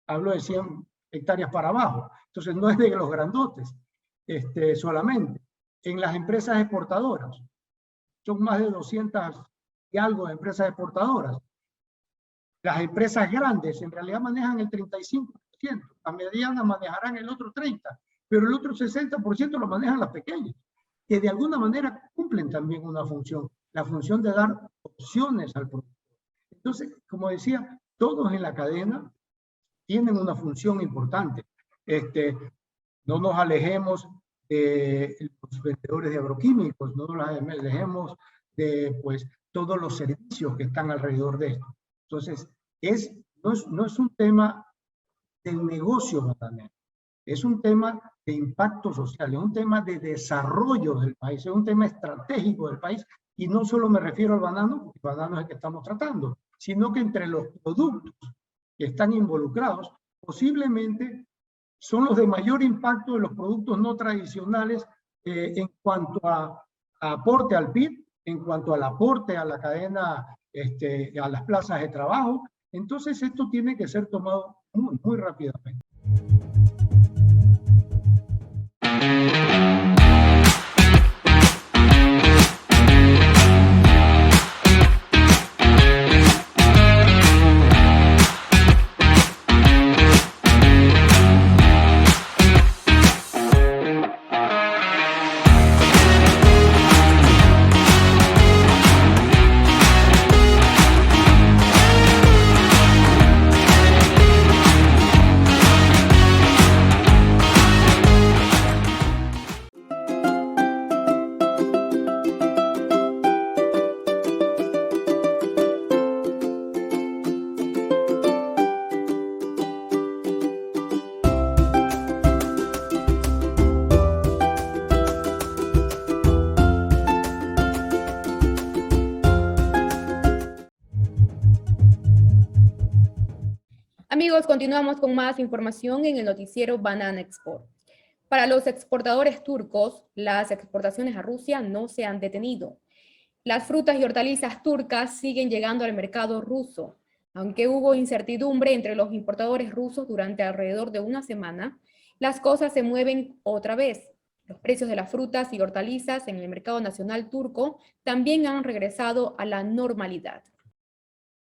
Hablo de 100 hectáreas para abajo. Entonces no es de los grandotes solamente. En las empresas exportadoras, son más de 200 y algo de empresas exportadoras. Las empresas grandes en realidad manejan el 35%, las medianas manejarán el otro 30%, pero el otro 60% lo manejan las pequeñas, que de alguna manera cumplen también una función, la función de dar opciones al productor. Entonces, como decía, todos en la cadena tienen una función importante. No nos alejemos de los vendedores de agroquímicos, no nos alejemos de pues, todos los servicios que están alrededor de esto. Entonces, no es un tema del negocio bananero, es un tema de impacto social, es un tema de desarrollo del país, es un tema estratégico del país, y no solo me refiero al banano, porque el banano es el que estamos tratando, sino que entre los productos que están involucrados, posiblemente son los de mayor impacto de los productos no tradicionales en cuanto a aporte al PIB, en cuanto al aporte a la cadena, a las plazas de trabajo. Entonces esto tiene que ser tomado muy, muy rápidamente. Amigos, continuamos con más información en el noticiero Banana Export. Para los exportadores turcos, las exportaciones a Rusia no se han detenido. Las frutas y hortalizas turcas siguen llegando al mercado ruso. Aunque hubo incertidumbre entre los importadores rusos durante alrededor de una semana, las cosas se mueven otra vez. Los precios de las frutas y hortalizas en el mercado nacional turco también han regresado a la normalidad.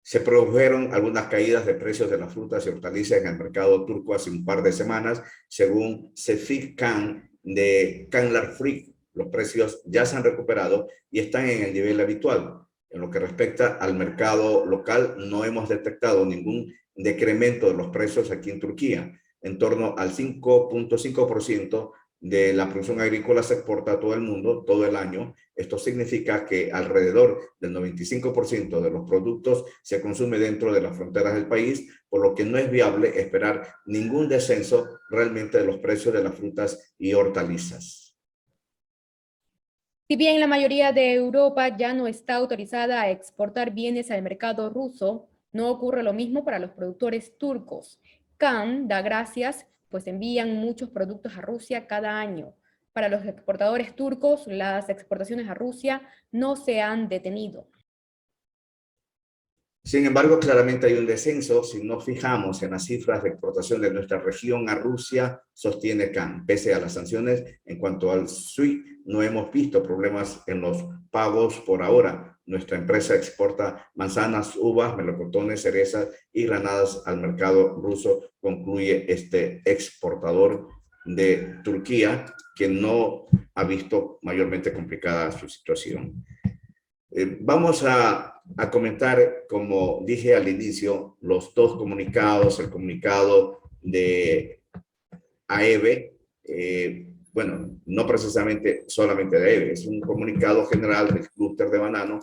Se produjeron algunas caídas de precios de las frutas y hortalizas en el mercado turco hace un par de semanas, según Sefik Kan de Kanlar Freak. Los precios ya se han recuperado y están en el nivel habitual. En lo que respecta al mercado local, no hemos detectado ningún decremento de los precios aquí en Turquía. en torno al 5.5% de la producción agrícola se exporta a todo el mundo, todo el año. Esto significa que alrededor del 95% de los productos se consume dentro de las fronteras del país, por lo que no es viable esperar ningún descenso realmente de los precios de las frutas y hortalizas. Si bien la mayoría de Europa ya no está autorizada a exportar bienes al mercado ruso, no ocurre lo mismo para los productores turcos. Can da gracias, pues envían muchos productos a Rusia cada año. Para los exportadores turcos, las exportaciones a Rusia no se han detenido. Sin embargo, claramente hay un descenso si nos fijamos en las cifras de exportación de nuestra región a Rusia, sostiene Can. Pese a las sanciones en cuanto al SWIFT, no hemos visto problemas en los pagos por ahora. Nuestra empresa exporta manzanas, uvas, melocotones, cerezas y granadas al mercado ruso, concluye este exportador de Turquía, que no ha visto mayormente complicada su situación. Vamos a comentar, como dije al inicio, los dos comunicados, el comunicado de AEBE, bueno, no precisamente solamente de AEBE, es un comunicado general del clúster de banano,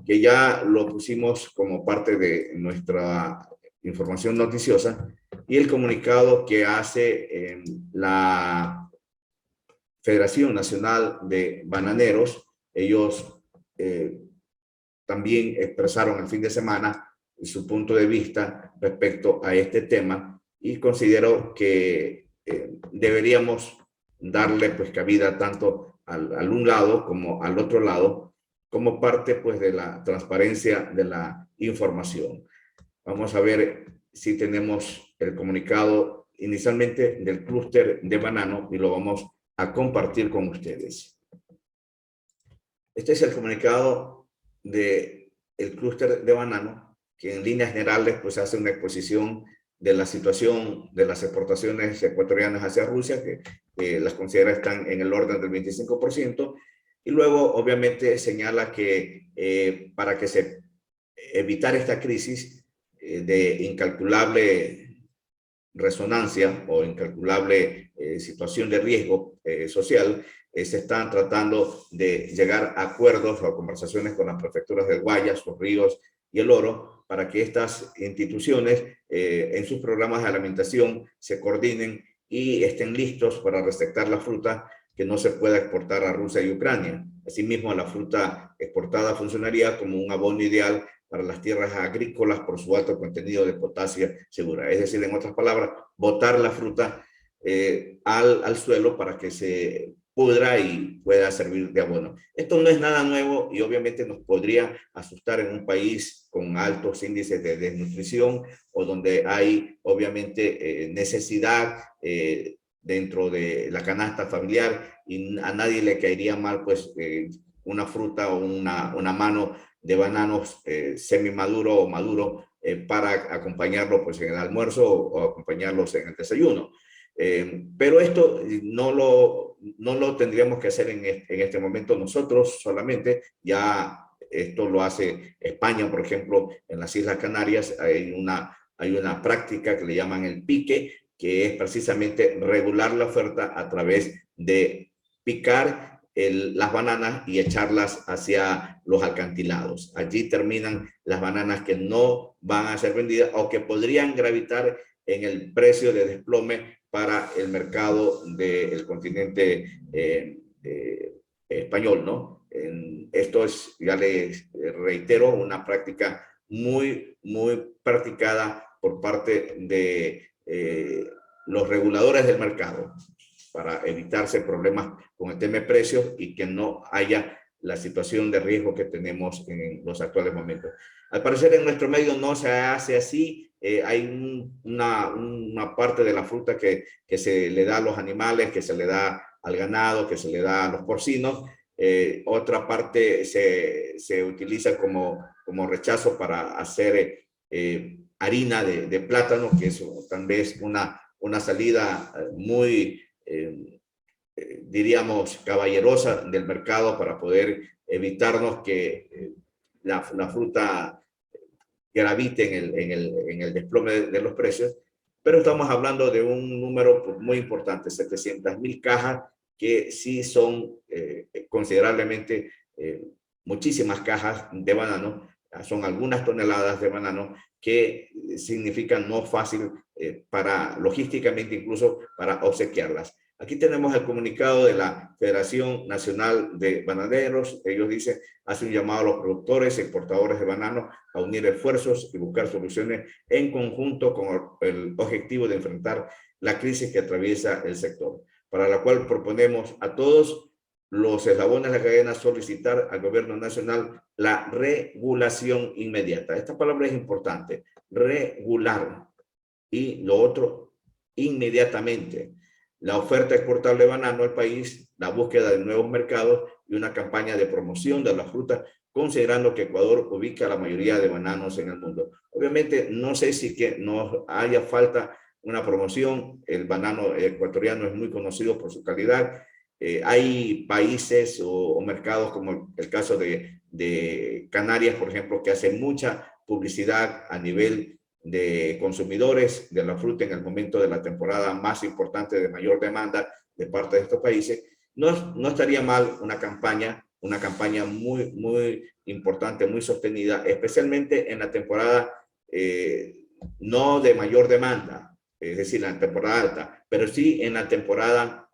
que ya lo pusimos como parte de nuestra información noticiosa, y el comunicado que hace la Federación Nacional de Bananeros. Ellos también expresaron el fin de semana su punto de vista respecto a este tema, y considero que deberíamos darle pues cabida tanto al un lado como al otro lado, como parte pues de la transparencia de la información. Vamos a ver si tenemos el comunicado inicialmente del clúster de banano y lo vamos a compartir con ustedes. Este es el comunicado del clúster de banano, que en líneas generales pues hace una exposición de la situación de las exportaciones ecuatorianas hacia Rusia, que las considera están en el orden del 25%, y luego obviamente señala que para que se evitar esta crisis de incalculable resonancia o incalculable situación de riesgo social, se están tratando de llegar a acuerdos o a conversaciones con las prefecturas del Guayas, Los Ríos y el Oro, para que estas instituciones en sus programas de alimentación se coordinen y estén listos para receptar la fruta que no se pueda exportar a Rusia y Ucrania. Asimismo, la fruta exportada funcionaría como un abono ideal para las tierras agrícolas por su alto contenido de potasio segura. Es decir, en otras palabras, botar la fruta al suelo para que se pudra y pueda servir de abono. Esto no es nada nuevo y obviamente nos podría asustar en un país con altos índices de desnutrición o donde hay obviamente necesidad dentro de la canasta familiar, y a nadie le caería mal pues una fruta o una mano de bananos semi-maduro o maduro para acompañarlo pues en el almuerzo o acompañarlos en el desayuno. Pero esto no lo tendríamos que hacer en este momento nosotros solamente. Ya esto lo hace España, por ejemplo, en las Islas Canarias hay una práctica que le llaman el pique, que es precisamente regular la oferta a través de picar las bananas y echarlas hacia los acantilados. Allí terminan las bananas que no van a ser vendidas o que podrían gravitar en el precio de desplome para el mercado del continente español, ¿no? Esto es, ya les reitero, una práctica muy practicada por parte de los reguladores del mercado para evitarse problemas con el tema de precios y que no haya la situación de riesgo que tenemos en los actuales momentos. Al parecer en nuestro medio no se hace así. Hay una parte de la fruta que se le da a los animales, que se le da al ganado, que se le da a los porcinos. Otra parte se utiliza como rechazo para hacer harina de plátano, que es tal vez una salida muy, diríamos, caballerosa del mercado para poder evitarnos que la fruta gravite en el desplome de los precios. pero estamos hablando de un número muy importante, 700.000 cajas, que sí son considerablemente muchísimas cajas de banano, son algunas toneladas de banano que significan no fácil para logísticamente incluso para obsequiarlas. Aquí tenemos el comunicado de la Federación Nacional de Bananeros. Ellos dicen, hace un llamado a los productores y exportadores de banano a unir esfuerzos y buscar soluciones en conjunto con el objetivo de enfrentar la crisis que atraviesa el sector, para la cual proponemos a todos los eslabones de la cadena solicitar al gobierno nacional la regulación inmediata. Esta palabra es importante, regular, y lo otro, inmediatamente. La oferta exportable de banano al país, la búsqueda de nuevos mercados y una campaña de promoción de la fruta, considerando que Ecuador ubica la mayoría de bananos en el mundo. Obviamente, no sé si que no haya falta una promoción. El banano ecuatoriano es muy conocido por su calidad. Hay países o mercados como el caso de Canarias, por ejemplo, que hacen mucha publicidad a nivel de consumidores de la fruta en el momento de la temporada más importante de mayor demanda de parte de estos países. No estaría mal una campaña muy, muy importante, muy sostenida, especialmente en la temporada no de mayor demanda, es decir, la temporada alta, pero sí en la temporada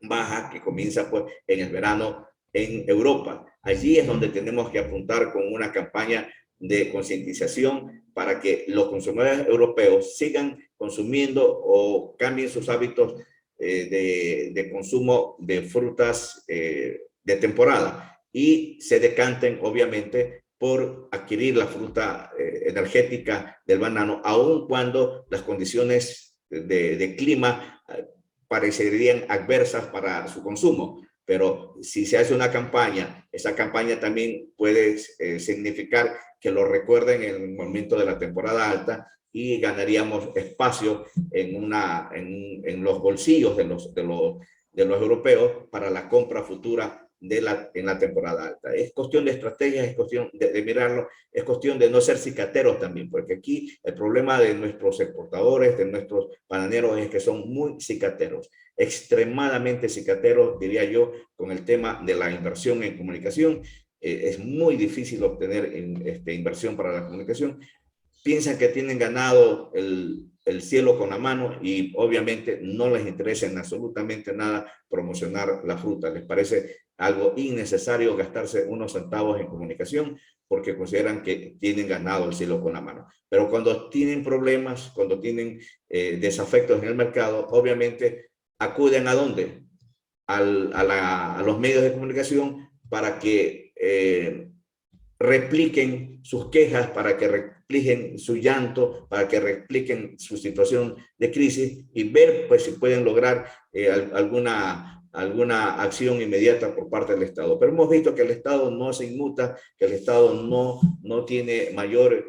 baja que comienza pues en el verano en Europa. Allí es donde tenemos que apuntar con una campaña de concientización para que los consumidores europeos sigan consumiendo o cambien sus hábitos de consumo de frutas de temporada y se decanten obviamente por adquirir la fruta energética del banano, aun cuando las condiciones de clima parecerían adversas para su consumo. Pero si se hace una campaña, esa campaña también puede significar que lo recuerden en el momento de la temporada alta y ganaríamos espacio en los bolsillos de los europeos para la compra futura en la temporada alta. Es cuestión de estrategia, es cuestión de mirarlo, es cuestión de no ser cicateros también, porque aquí el problema de nuestros exportadores, de nuestros bananeros, es que son muy cicateros, extremadamente cicateros, diría yo, con el tema de la inversión en comunicación. Es muy difícil obtener inversión para la comunicación. Piensan que tienen ganado el cielo con la mano y obviamente no les interesa en absolutamente nada promocionar la fruta. Les parece algo innecesario gastarse unos centavos en comunicación porque consideran que tienen ganado el cielo con la mano. Pero cuando tienen problemas, cuando tienen desafectos en el mercado, obviamente acuden ¿a dónde? A los medios de comunicación para que repliquen sus quejas, para que repliquen su llanto, para que repliquen su situación de crisis y ver pues si pueden lograr alguna acción inmediata por parte del Estado. Pero hemos visto que el Estado no se inmuta, que el Estado no tiene mayor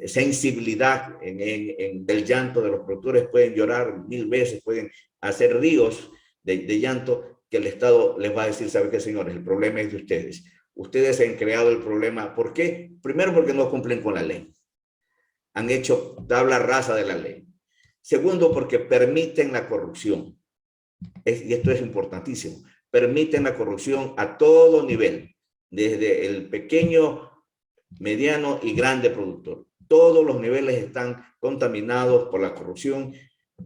sensibilidad del llanto de los productores. Pueden llorar 1000 veces, pueden hacer ríos de llanto, que el Estado les va a decir, ¿sabe qué, señores? El problema es de ustedes. Ustedes han creado el problema. ¿Por qué? Primero, porque no cumplen con la ley. Han hecho tabla rasa de la ley. Segundo, porque permiten la corrupción. Y esto es importantísimo. Permiten la corrupción a todo nivel, desde el pequeño, mediano y grande productor. Todos los niveles están contaminados por la corrupción.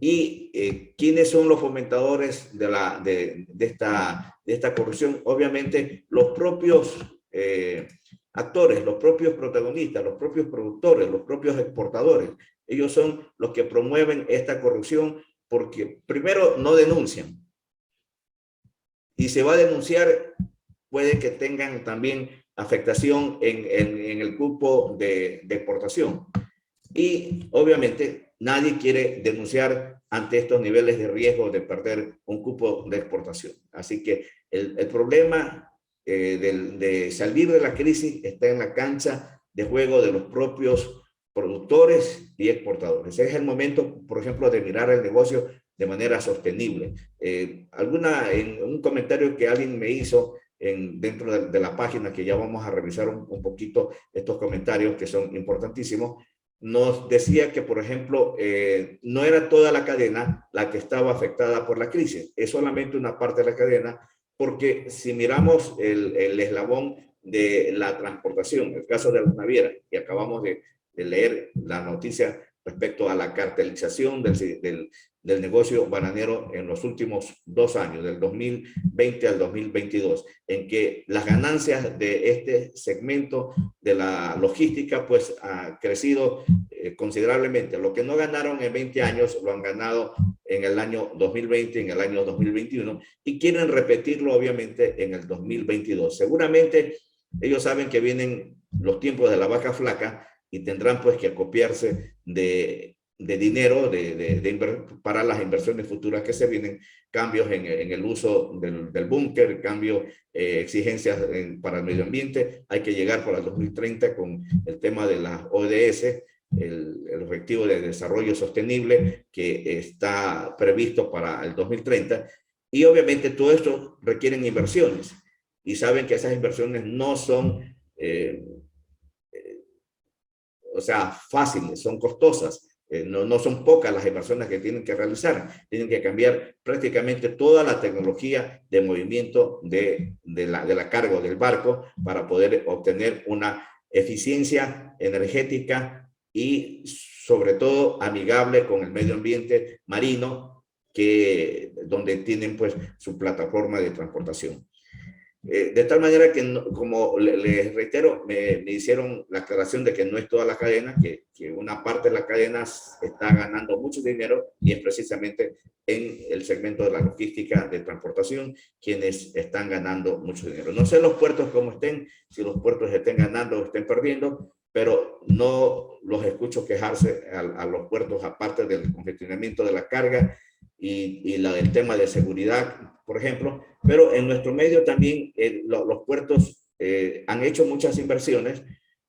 ¿Y quiénes son los fomentadores de esta corrupción? Obviamente los propios actores, los propios protagonistas, los propios productores, los propios exportadores. Ellos son los que promueven esta corrupción porque primero no denuncian. Y se va a denunciar, puede que tengan también afectación en el cupo de exportación. Y obviamente nadie quiere denunciar ante estos niveles de riesgo de perder un cupo de exportación. Así que el problema de salir de la crisis está en la cancha de juego de los propios productores y exportadores. Es el momento, por ejemplo, de mirar el negocio de manera sostenible. En un comentario que alguien me hizo dentro de la página, que ya vamos a revisar un poquito estos comentarios que son importantísimos, nos decía que, por ejemplo, no era toda la cadena la que estaba afectada por la crisis, es solamente una parte de la cadena, porque si miramos el eslabón de la transportación, el caso de las navieras, y acabamos de leer la noticia respecto a la cartelización del negocio bananero en los últimos 2 años, del 2020 al 2022, en que las ganancias de este segmento de la logística pues ha crecido considerablemente. Lo que no ganaron en 20 años lo han ganado en el año 2020, en el año 2021, y quieren repetirlo obviamente en el 2022. Seguramente ellos saben que vienen los tiempos de la vaca flaca y tendrán pues que acopiarse de dinero para las inversiones futuras que se vienen, cambios en el uso del búnker, cambios, exigencias para el medio ambiente. Hay que llegar para el 2030 con el tema de las ODS, el Objetivo de Desarrollo Sostenible que está previsto para el 2030. Y obviamente todo esto requieren inversiones. Y saben que esas inversiones no son o sea, fáciles, son costosas. No son pocas las inversiones que tienen que realizar. Tienen que cambiar prácticamente toda la tecnología de movimiento de la carga del barco para poder obtener una eficiencia energética y sobre todo amigable con el medio ambiente marino, donde tienen pues su plataforma de transportación. De tal manera que, como les reitero, me hicieron la aclaración de que no es toda la cadena, que una parte de la cadena está ganando mucho dinero y es precisamente en el segmento de la logística de transportación quienes están ganando mucho dinero. No sé los puertos cómo estén, si los puertos estén ganando o estén perdiendo, pero no los escucho quejarse a los puertos, aparte del congestionamiento de la carga y del tema de seguridad, por ejemplo. Pero en nuestro medio también los puertos han hecho muchas inversiones,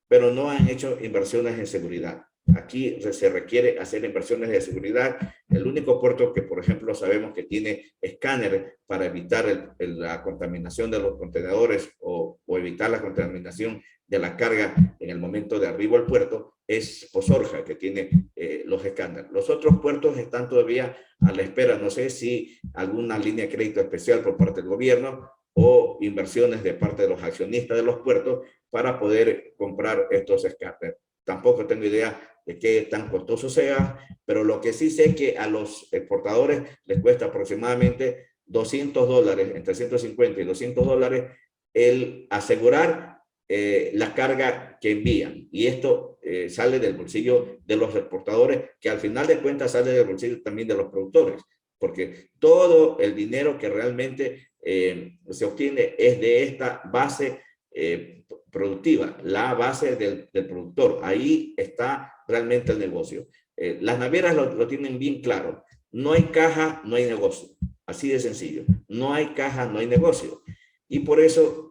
pero no han hecho inversiones en seguridad. Aquí se requiere hacer inversiones de seguridad. El único puerto que, por ejemplo, sabemos que tiene escáner para evitar la contaminación de los contenedores o evitar la contaminación de la carga en el momento de arribo al puerto es Posorja, que tiene los escáneres. Los otros puertos están todavía a la espera. No sé si alguna línea de crédito especial por parte del gobierno o inversiones de parte de los accionistas de los puertos para poder comprar estos escáneres. Tampoco tengo idea de qué tan costoso sea, pero lo que sí sé que a los exportadores les cuesta aproximadamente $200, entre 150 y $200, el asegurar la carga que envían. Y esto sale del bolsillo de los exportadores, que al final de cuentas sale del bolsillo también de los productores, porque todo el dinero que realmente se obtiene es de esta base productiva, la base del productor. Ahí está realmente el negocio. Las navieras lo tienen bien claro. No hay caja, no hay negocio. Así de sencillo. No hay caja, no hay negocio. Y por eso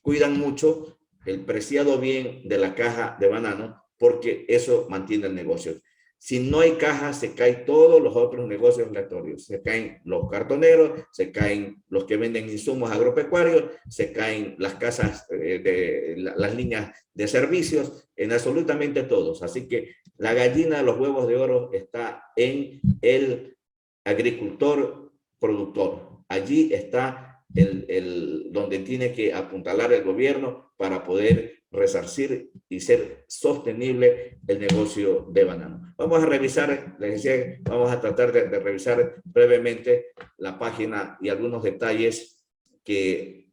cuidan mucho el preciado bien de la caja de banano, porque eso mantiene el negocio. Si no hay caja, se caen todos los otros negocios aleatorios. Se caen los cartoneros, se caen los que venden insumos agropecuarios, se caen las casas, las líneas de servicios, en absolutamente todos. Así que la gallina de los huevos de oro está en el agricultor productor. Allí está donde tiene que apuntalar el gobierno para poder resarcir y ser sostenible el negocio de banano. Vamos a revisar, les decía, vamos a tratar de revisar brevemente la página y algunos detalles que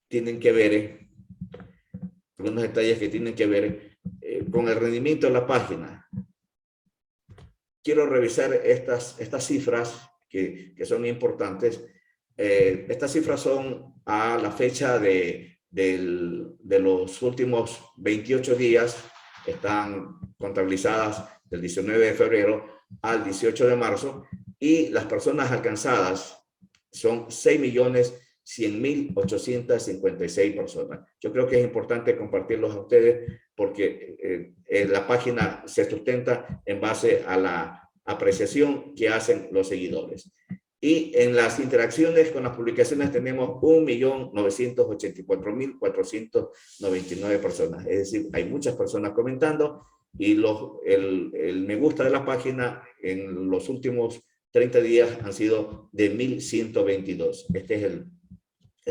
tienen que ver, con el rendimiento de la página. Quiero revisar estas cifras que son importantes. Estas cifras son a la fecha de los últimos 28 días, están contabilizadas del 19 de febrero al 18 de marzo, y las personas alcanzadas son 6.100.856 personas. Yo creo que es importante compartirlos a ustedes porque la página se sustenta en base a la apreciación que hacen los seguidores. Y en las interacciones con las publicaciones tenemos 1.984.499 personas. Es decir, hay muchas personas comentando y el me gusta de la página en los últimos 30 días han sido de 1,122. Este es el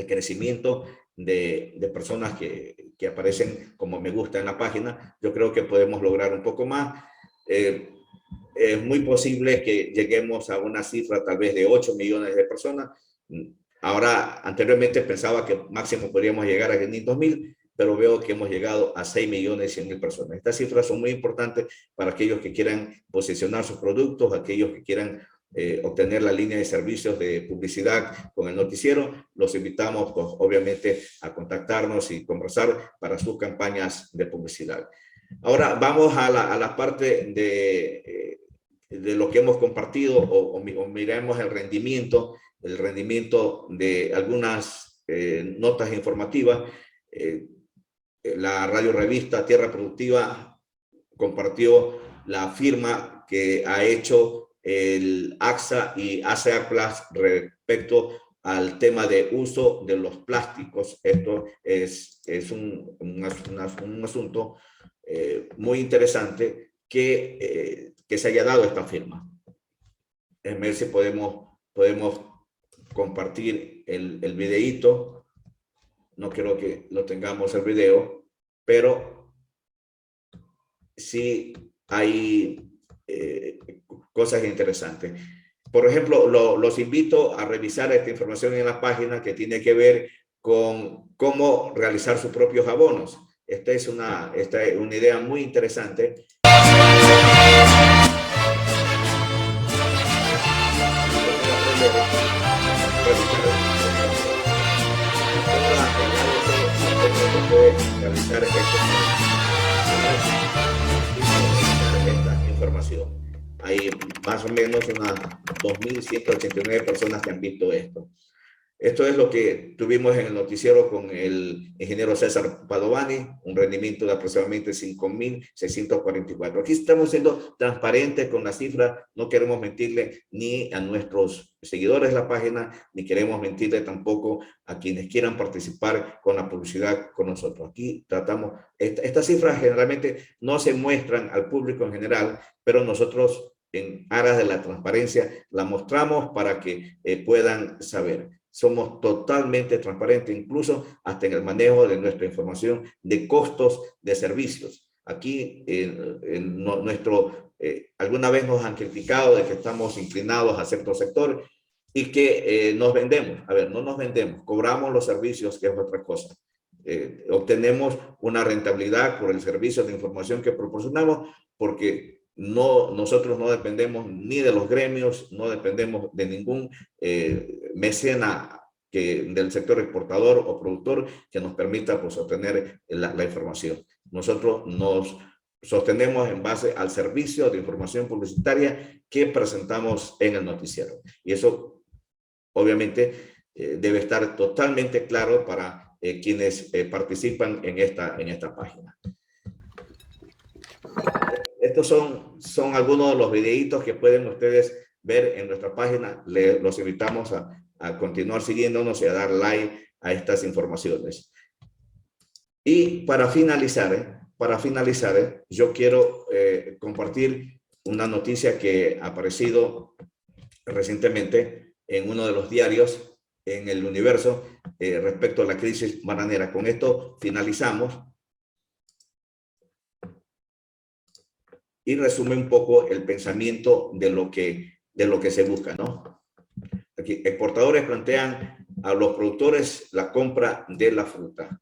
crecimiento de personas que aparecen como me gusta en la página. Yo creo que podemos lograr un poco más. Es muy posible que lleguemos a una cifra tal vez de 8 millones de personas. Ahora, anteriormente pensaba que máximo podríamos llegar a 500,000, pero veo que hemos llegado a 6,100,000 personas. Estas cifras son muy importantes para aquellos que quieran posicionar sus productos, aquellos que quieran obtener la línea de servicios de publicidad con el noticiero. Los invitamos, pues, obviamente, a contactarnos y conversar para sus campañas de publicidad. Ahora vamos a la parte de lo que hemos compartido o miremos el rendimiento de algunas notas informativas. La radio revista Tierra Productiva compartió la firma que ha hecho el AXA y ASEA Plus respecto al tema de uso de los plásticos. Esto es un asunto muy interesante que se haya dado esta firma. A ver si podemos compartir el videíto. No creo que lo tengamos el video, pero sí hay cosas interesantes. Por ejemplo, los invito a revisar esta información en la página que tiene que ver con cómo realizar sus propios abonos. Esta es una idea muy interesante. Realizar esta información. Hay más o menos unas 2,189 personas que han visto esto. Esto es lo que tuvimos en el noticiero con el ingeniero César Padovani, un rendimiento de aproximadamente 5,644. Aquí estamos siendo transparentes con la cifra, no queremos mentirle ni a nuestros seguidores de la página, ni queremos mentirle tampoco a quienes quieran participar con la publicidad con nosotros. Aquí tratamos, estas cifras generalmente no se muestran al público en general, pero nosotros en aras de la transparencia la mostramos para que puedan saber. Somos totalmente transparentes, incluso hasta en el manejo de nuestra información de costos de servicios. Aquí, alguna vez nos han criticado de que estamos inclinados a cierto sector y que nos vendemos. A ver, no nos vendemos, cobramos los servicios, que es otra cosa. Obtenemos una rentabilidad por el servicio de información que proporcionamos, porque nosotros no dependemos ni de los gremios, no dependemos de ningún mecena del sector exportador o productor que nos permita, pues, obtener la información. Nosotros nos sostenemos en base al servicio de información publicitaria que presentamos en el noticiero. Y eso, obviamente, debe estar totalmente claro para quienes participan en esta página. Estos son algunos de los videitos que pueden ustedes ver en nuestra página. Los invitamos a continuar siguiéndonos y a dar like a estas informaciones. Y para finalizar, yo quiero compartir una noticia que ha aparecido recientemente en uno de los diarios en el Universo respecto a la crisis bananera. Con esto finalizamos. Y resume un poco el pensamiento de lo que se busca, ¿no? Aquí, exportadores plantean a los productores la compra de la fruta.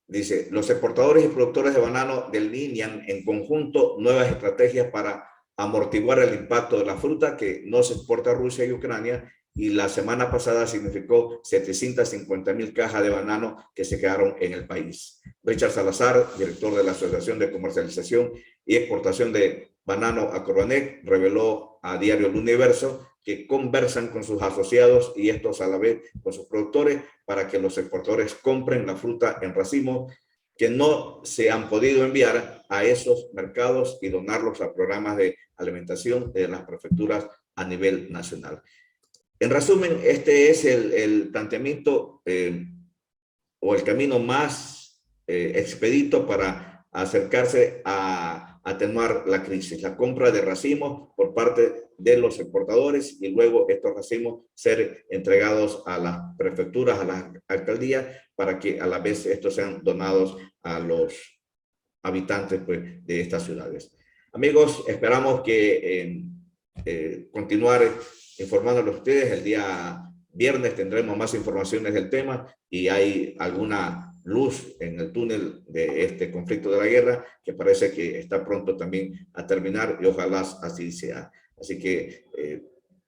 Dice, los exportadores y productores de banano delinean en conjunto nuevas estrategias para amortiguar el impacto de la fruta que no se exporta a Rusia y Ucrania, y la semana pasada significó 750,000 cajas de banano que se quedaron en el país. Richard Salazar, director de la Asociación de Comercialización y Exportación de Banano Agrobanec, reveló a Diario El Universo que conversan con sus asociados y estos a la vez con sus productores para que los exportadores compren la fruta en racimo que no se han podido enviar a esos mercados y donarlos a programas de alimentación de las prefecturas a nivel nacional. En resumen, este es el planteamiento o el camino más expedito para acercarse a atenuar la crisis, la compra de racimos por parte de los exportadores y luego estos racimos ser entregados a las prefecturas, a las alcaldías, para que a la vez estos sean donados a los habitantes pues, de estas ciudades. Amigos, esperamos que continuar informándolos a ustedes. El día viernes tendremos más informaciones del tema y hay alguna luz en el túnel de este conflicto de la guerra que parece que está pronto también a terminar y ojalá así sea. Así que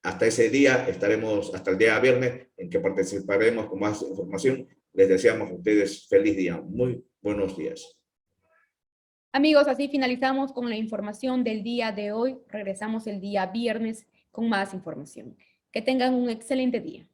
hasta ese día estaremos, hasta el día viernes en que participaremos con más información. Les deseamos a ustedes feliz día. Muy buenos días. Amigos, así finalizamos con la información del día de hoy. Regresamos el día viernes con más información. Que tengan un excelente día.